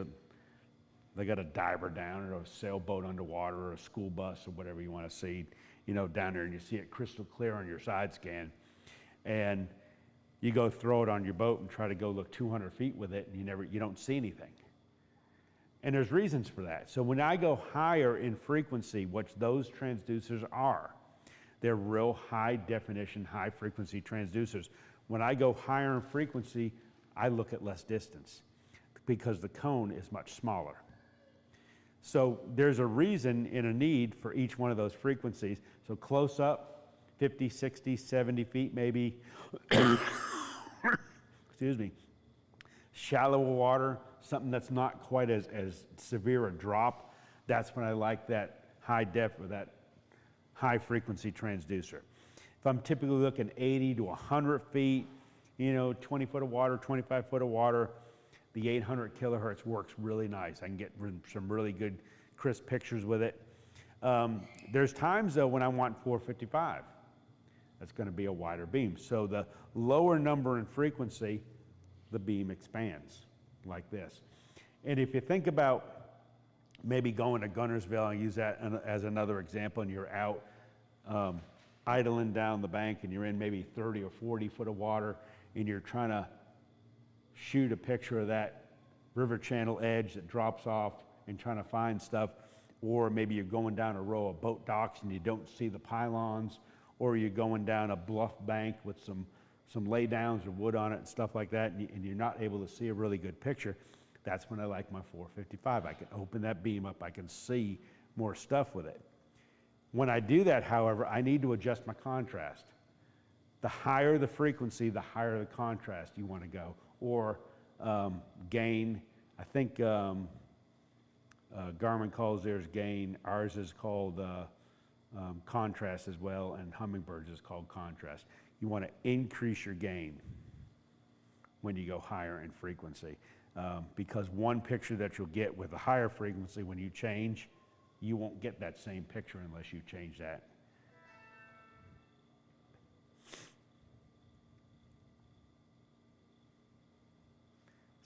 they got a diver down or a sailboat underwater or a school bus or whatever you want to see, you know, down there, and you see it crystal clear on your side scan. And you go throw it on your boat and try to go look 200 feet with it, and you don't see anything. And there's reasons for that. So when I go higher in frequency, which those transducers are, they're real high definition, high frequency transducers. When I go higher in frequency, I look at less distance because the cone is much smaller. So there's a reason and a need for each one of those frequencies. So close up, 50, 60, 70 feet maybe. Excuse me. Shallow water, something that's not quite as severe a drop, that's when I like that high depth or that high frequency transducer. If I'm typically looking 80 to 100 feet, you know, 20 foot of water, 25 foot of water, the 800 kilohertz works really nice. I can get some really good crisp pictures with it. There's times though when I want 455. That's going to be a wider beam. So the lower number in frequency, the beam expands like this. And if you think about maybe going to Gunnersville, I'll use that as another example, and you're out idling down the bank and you're in maybe 30 or 40 foot of water and you're trying to shoot a picture of that river channel edge that drops off and trying to find stuff, or maybe you're going down a row of boat docks and you don't see the pylons, or you're going down a bluff bank with some laydowns or wood on it and stuff like that, and you're not able to see a really good picture. That's when I like my 455. I can open that beam up, I can see more stuff with it. When I do that, however, I need to adjust my contrast. The higher the frequency, the higher the contrast you want to go, or gain. I think Garmin calls theirs gain. Ours is called contrast as well, and Humminbird's is called contrast. You want to increase your gain when you go higher in frequency, because one picture that you'll get with a higher frequency, when you change, you won't get that same picture unless you change that.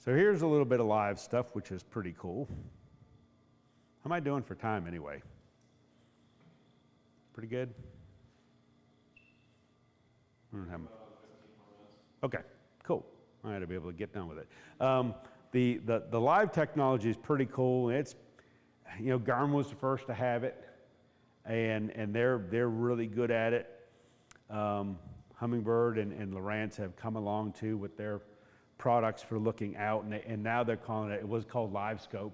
So here's a little bit of live stuff, which is pretty cool. How am I doing for time anyway? Pretty good? I don't have. Okay, cool. I had to be able to get done with it. The live technology is pretty cool. It's, you know, Garmin was the first to have it, and they're really good at it. Humminbird and Lowrance have come along too with their products for looking out, and now they're calling it was called Live Scope,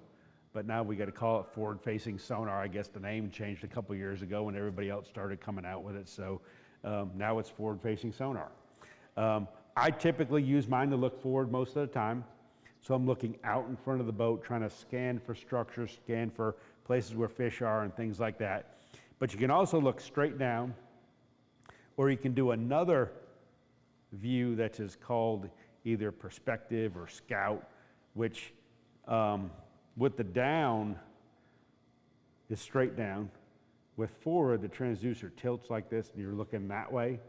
but now we got to call it forward-facing sonar. I guess the name changed a couple years ago when everybody else started coming out with it, so now it's forward-facing sonar. I typically use mine to look forward most of the time, so I'm looking out in front of the boat, trying to scan for structures, scan for places where fish are and things like that. But you can also look straight down, or you can do another view that is called either perspective or scout, which with the down is straight down. With forward, the transducer tilts like this and you're looking that way.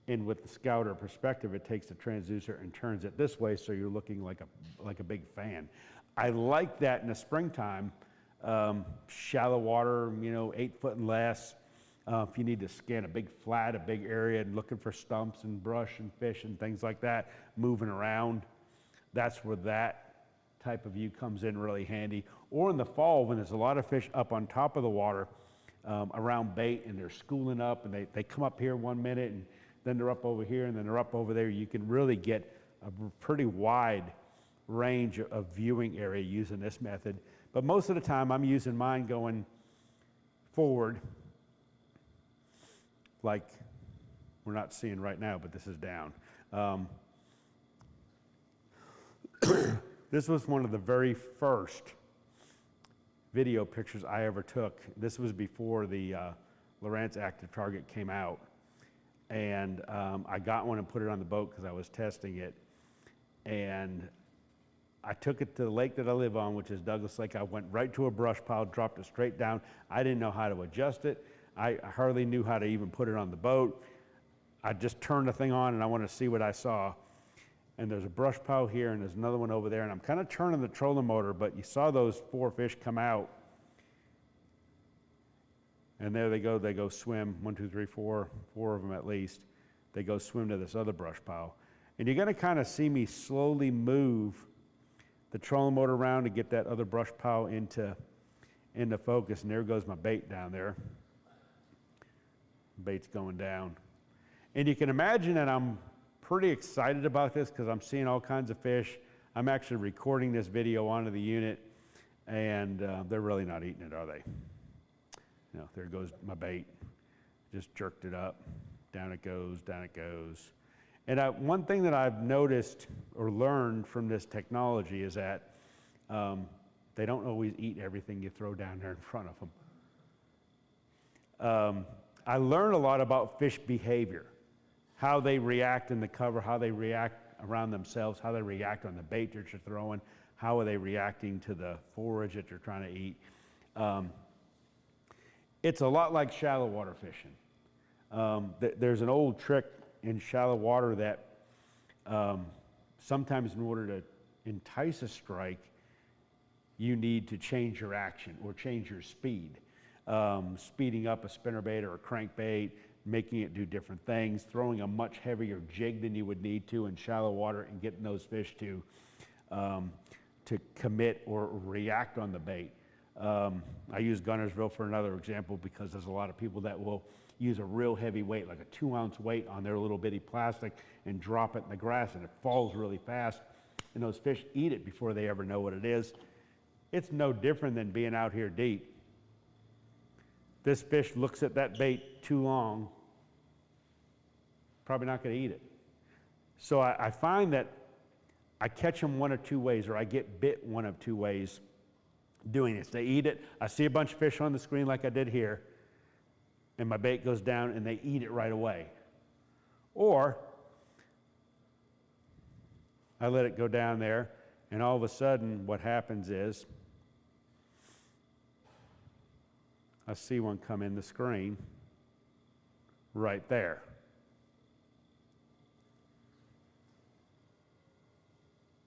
And with the scouter perspective, it takes the transducer and turns it this way, so you're looking like a big fan. I like that in the springtime. Shallow water, 8 foot and less. If you need to scan a big flat, a big area, and looking for stumps and brush and fish and things like that, moving around, that's where that type of view comes in really handy. Or in the fall, when there's a lot of fish up on top of the water around bait, and they're schooling up, and they come up here 1 minute, and then they're up over here, and then they're up over there. You can really get a pretty wide range of viewing area using this method. But most of the time, I'm using mine going forward, like we're not seeing right now, but this is down. This was one of the very first video pictures I ever took. This was before the Lowrance Active Target came out. And I got one and put it on the boat because I was testing it. And I took it to the lake that I live on, which is Douglas Lake. I went right to a brush pile, dropped it straight down. I didn't know how to adjust it. I hardly knew how to even put it on the boat. I just turned the thing on and I wanted to see what I saw. And there's a brush pile here and there's another one over there. And I'm kind of turning the trolling motor, but you saw those 4 fish come out. And there they go swim, 1, 2, 3, 4 of them at least. They go swim to this other brush pile. And you're gonna kind of see me slowly move the trolling motor around to get that other brush pile into focus. And there goes my bait down there. Bait's going down. And you can imagine that I'm pretty excited about this because I'm seeing all kinds of fish. I'm actually recording this video onto the unit, and they're really not eating it, are they? There goes my bait. Just jerked it up. Down it goes, down it goes. And one thing that I've noticed or learned from this technology is that they don't always eat everything you throw down there in front of them. I learned a lot about fish behavior, how they react in the cover, how they react around themselves, how they react on the bait that you're throwing, how are they reacting to the forage that you're trying to eat. It's a lot like shallow water fishing. There's an old trick in shallow water that sometimes in order to entice a strike, you need to change your action or change your speed. Speeding up a spinnerbait or a crankbait, making it do different things, throwing a much heavier jig than you would need to in shallow water and getting those fish to commit or react on the bait. I use Gunnersville for another example because there's a lot of people that will use a real heavy weight, like a 2-ounce weight on their little bitty plastic and drop it in the grass, and it falls really fast, and those fish eat it before they ever know what it is. It's no different than being out here deep. This fish looks at that bait too long, probably not going to eat it. So I find that I catch them one of 2 ways, or I get bit one of 2 ways doing this. They eat it. I see a bunch of fish on the screen like I did here, and my bait goes down and they eat it right away. Or I let it go down there, and all of a sudden what happens is I see one come in the screen right there.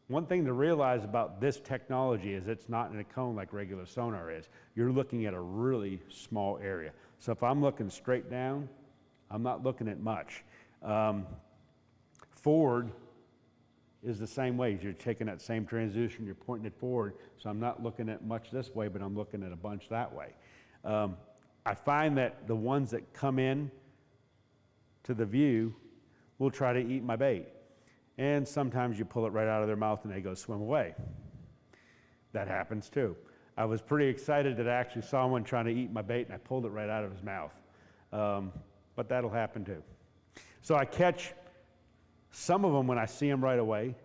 One thing to realize about this technology is it's not in a cone like regular sonar is. You're looking at a really small area. So if I'm looking straight down, I'm not looking at much. Forward is the same way. You're taking that same transducer, you're pointing it forward. So I'm not looking at much this way, but I'm looking at a bunch that way. I find that the ones that come in to the view will try to eat my bait. And sometimes you pull it right out of their mouth and they go swim away. That happens too. I was pretty excited that I actually saw one trying to eat my bait and I pulled it right out of his mouth. But that'll happen too. So I catch some of them when I see them right away.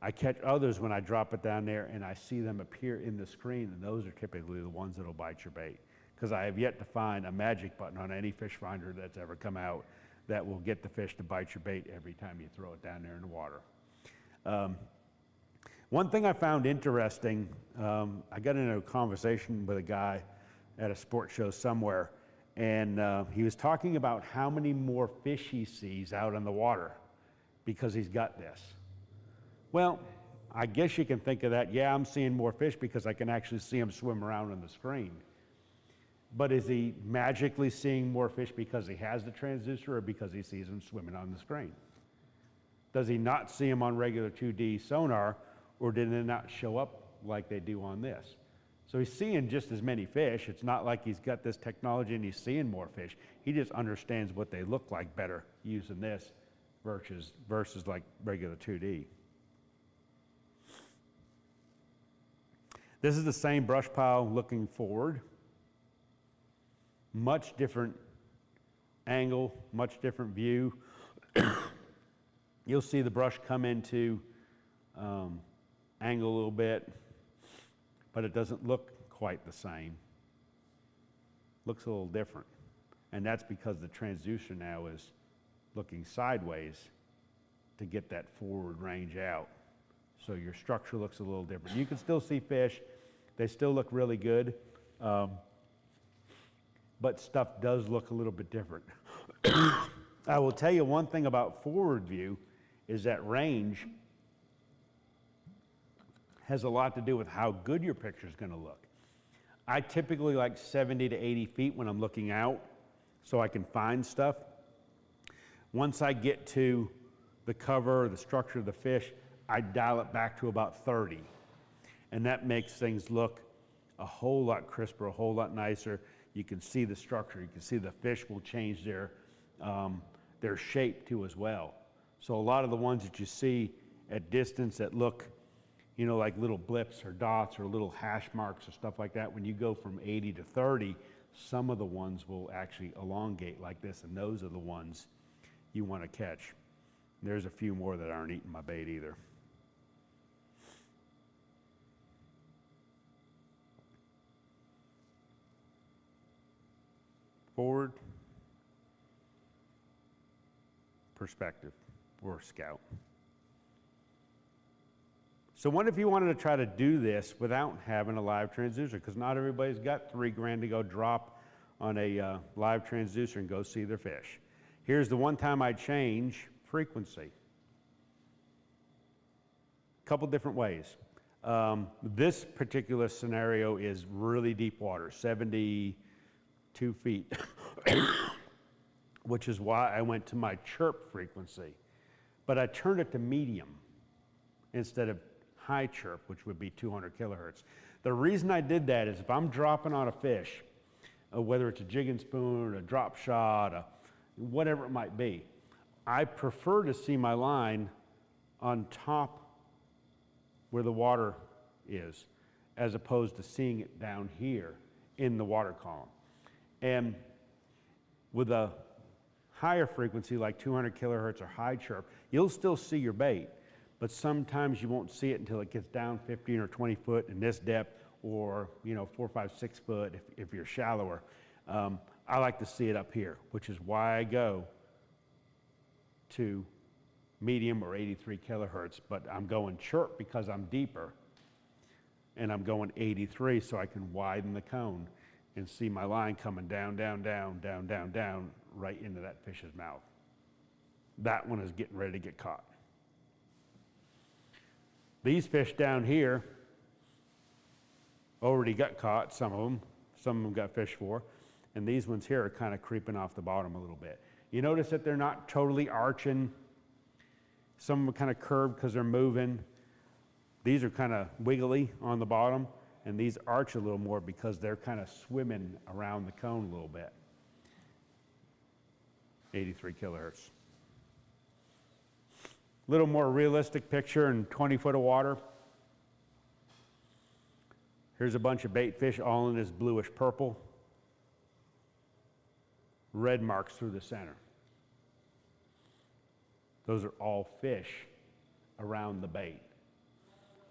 I catch others when I drop it down there and I see them appear in the screen, and those are typically the ones that'll bite your bait. Because I have yet to find a magic button on any fish finder that's ever come out that will get the fish to bite your bait every time you throw it down there in the water. One thing I found interesting, I got into a conversation with a guy at a sports show somewhere, And he was talking about how many more fish he sees out in the water because he's got this. Well, I guess you can think of that, yeah, I'm seeing more fish because I can actually see them swim around on the screen. But is he magically seeing more fish because he has the transducer or because he sees them swimming on the screen? Does he not see them on regular 2D sonar, or did they not show up like they do on this? So he's seeing just as many fish. It's not like he's got this technology and he's seeing more fish. He just understands what they look like better using this versus like regular 2D. This is the same brush pile looking forward. Much different angle, much different view. You'll see the brush come into angle a little bit, but it doesn't look quite the same. Looks a little different. And that's because the transducer now is looking sideways to get that forward range out. So your structure looks a little different. You can still see fish. They still look really good. But stuff does look a little bit different. I will tell you one thing about forward view is that range has a lot to do with how good your picture is going to look. I typically like 70 to 80 feet when I'm looking out so I can find stuff. Once I get to the cover or the structure of the fish, I dial it back to about 30. And that makes things look a whole lot crisper, a whole lot nicer. You can see the structure. You can see the fish will change their shape too as well. So a lot of the ones that you see at distance that look, you know, like little blips or dots or little hash marks or stuff like that, when you go from 80 to 30, some of the ones will actually elongate like this, and those are the ones you want to catch. There's a few more that aren't eating my bait either. Forward, perspective, or scout. So what if you wanted to try to do this without having a live transducer? Because not everybody's got $3 to go drop on a live transducer and go see their fish. Here's the one time I change frequency. Couple different ways. This particular scenario is really deep water, 72 feet, which is why I went to my chirp frequency. But I turned it to medium instead of high chirp, which would be 200 kilohertz. The reason I did that is if I'm dropping on a fish, whether it's a jig and spoon, or a drop shot, whatever it might be, I prefer to see my line on top where the water is, as opposed to seeing it down here in the water column. And with a higher frequency like 200 kilohertz or high chirp, you'll still see your bait, but sometimes you won't see it until it gets down 15 or 20 foot in this depth, or 4, 5, 6 foot if you're shallower. I like to see it up here, which is why I go to medium or 83 kilohertz, but I'm going chirp because I'm deeper, and I'm going 83 so I can widen the cone and see my line coming down, down, down, down, down, down, right into that fish's mouth. That one is getting ready to get caught. These fish down here already got caught, some of them got fished for, and these ones here are kind of creeping off the bottom a little bit. You notice that they're not totally arching. Some of them are kind of curved because they're moving. These are kind of wiggly on the bottom, and these arch a little more because they're kind of swimming around the cone a little bit. 83 kilohertz. Little more realistic picture in 20 foot of water. Here's a bunch of bait fish all in this bluish purple. Red marks through the center. Those are all fish around the bait.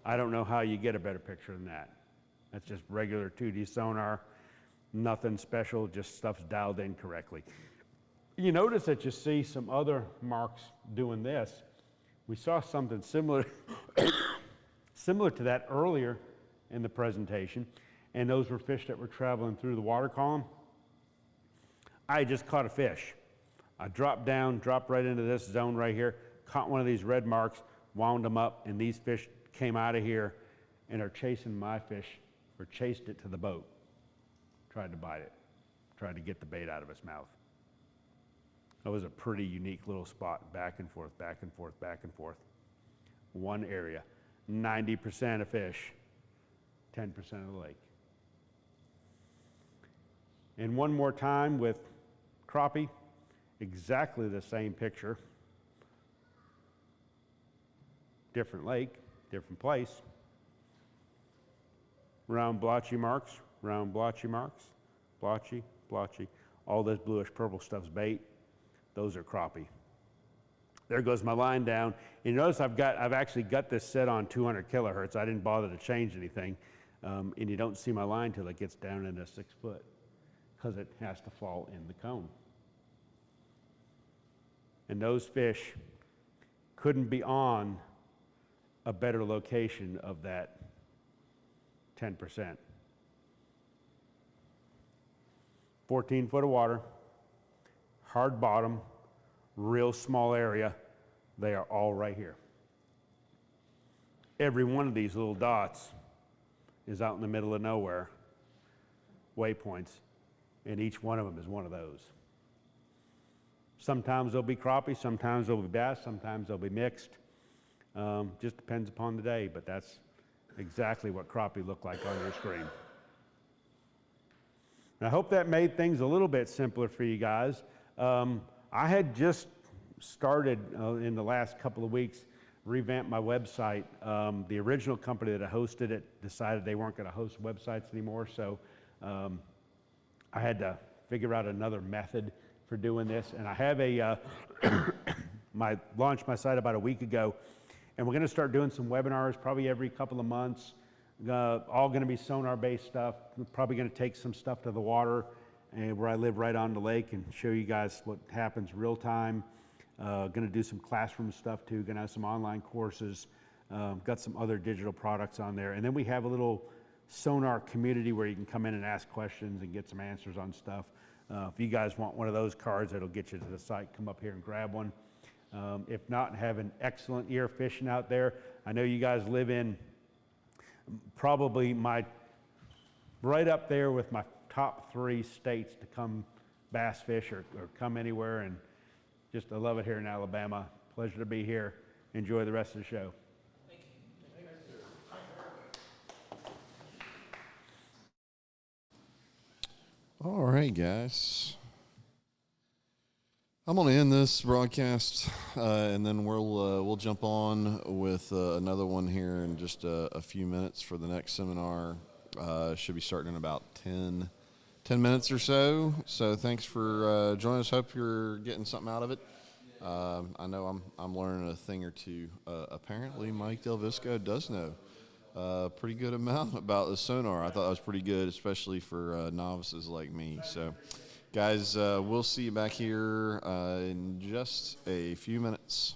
I don't know how you get a better picture than that. That's just regular 2D sonar, nothing special, just stuff's dialed in correctly. You notice that you see some other marks doing this. We saw something similar, similar to that earlier in the presentation, and those were fish that were traveling through the water column. I just caught a fish. I dropped down, dropped right into this zone right here, caught one of these red marks, wound them up, and these fish came out of here and are chasing my fish, or chased it to the boat. Tried to bite it, tried to get the bait out of its mouth. That was a pretty unique little spot, back and forth, back and forth, back and forth. One area, 90% of fish, 10% of the lake. And one more time with crappie, exactly the same picture. Different lake, different place. Round blotchy marks, round blotchy marks, blotchy, blotchy. All this bluish purple stuff's bait. Those are crappie. There goes my line down. You notice I've actually got this set on 200 kilohertz. I didn't bother to change anything. And you don't see my line till it gets down into 6 foot, because it has to fall in the cone. And those fish couldn't be on a better location of that 10%. 14 foot of water, hard bottom, real small area. They are all right here. Every one of these little dots is out in the middle of nowhere, waypoints, and each one of them is one of those. Sometimes they'll be crappie, sometimes they'll be bass, sometimes they'll be mixed. Just depends upon the day, but that's exactly what crappie look like on your screen. And I hope that made things a little bit simpler for you guys. I had just started in the last couple of weeks, revamped my website. The original company that hosted it decided they weren't going to host websites anymore, so I had to figure out another method for doing this. And I have launched my site about a week ago, and we're going to start doing some webinars probably every couple of months. All going to be sonar-based stuff. We're probably going to take some stuff to the water, and where I live right on the lake, and show you guys what happens real time. Going to do some classroom stuff too. Going to have some online courses. Got some other digital products on there, and then we have a little Sonar community where you can come in and ask questions and get some answers on stuff. If you guys want one of those cards, that'll get you to the site. Come up here and grab one. If not, have an excellent year fishing out there. I know you guys live in probably right up there with my top 3 states to come bass fish or come anywhere, and just I love it here in Alabama. Pleasure to be here. Enjoy the rest of the show. All right, guys. I'm going to end this broadcast, and then we'll jump on with another one here in just a few minutes for the next seminar. Should be starting in about 10 minutes or so. So thanks for joining us. Hope you're getting something out of it. I know I'm learning a thing or two. Apparently, Mike Del Visco does know a pretty good amount about the sonar. I thought that was pretty good, especially for novices like me. So, guys, we'll see you back here in just a few minutes.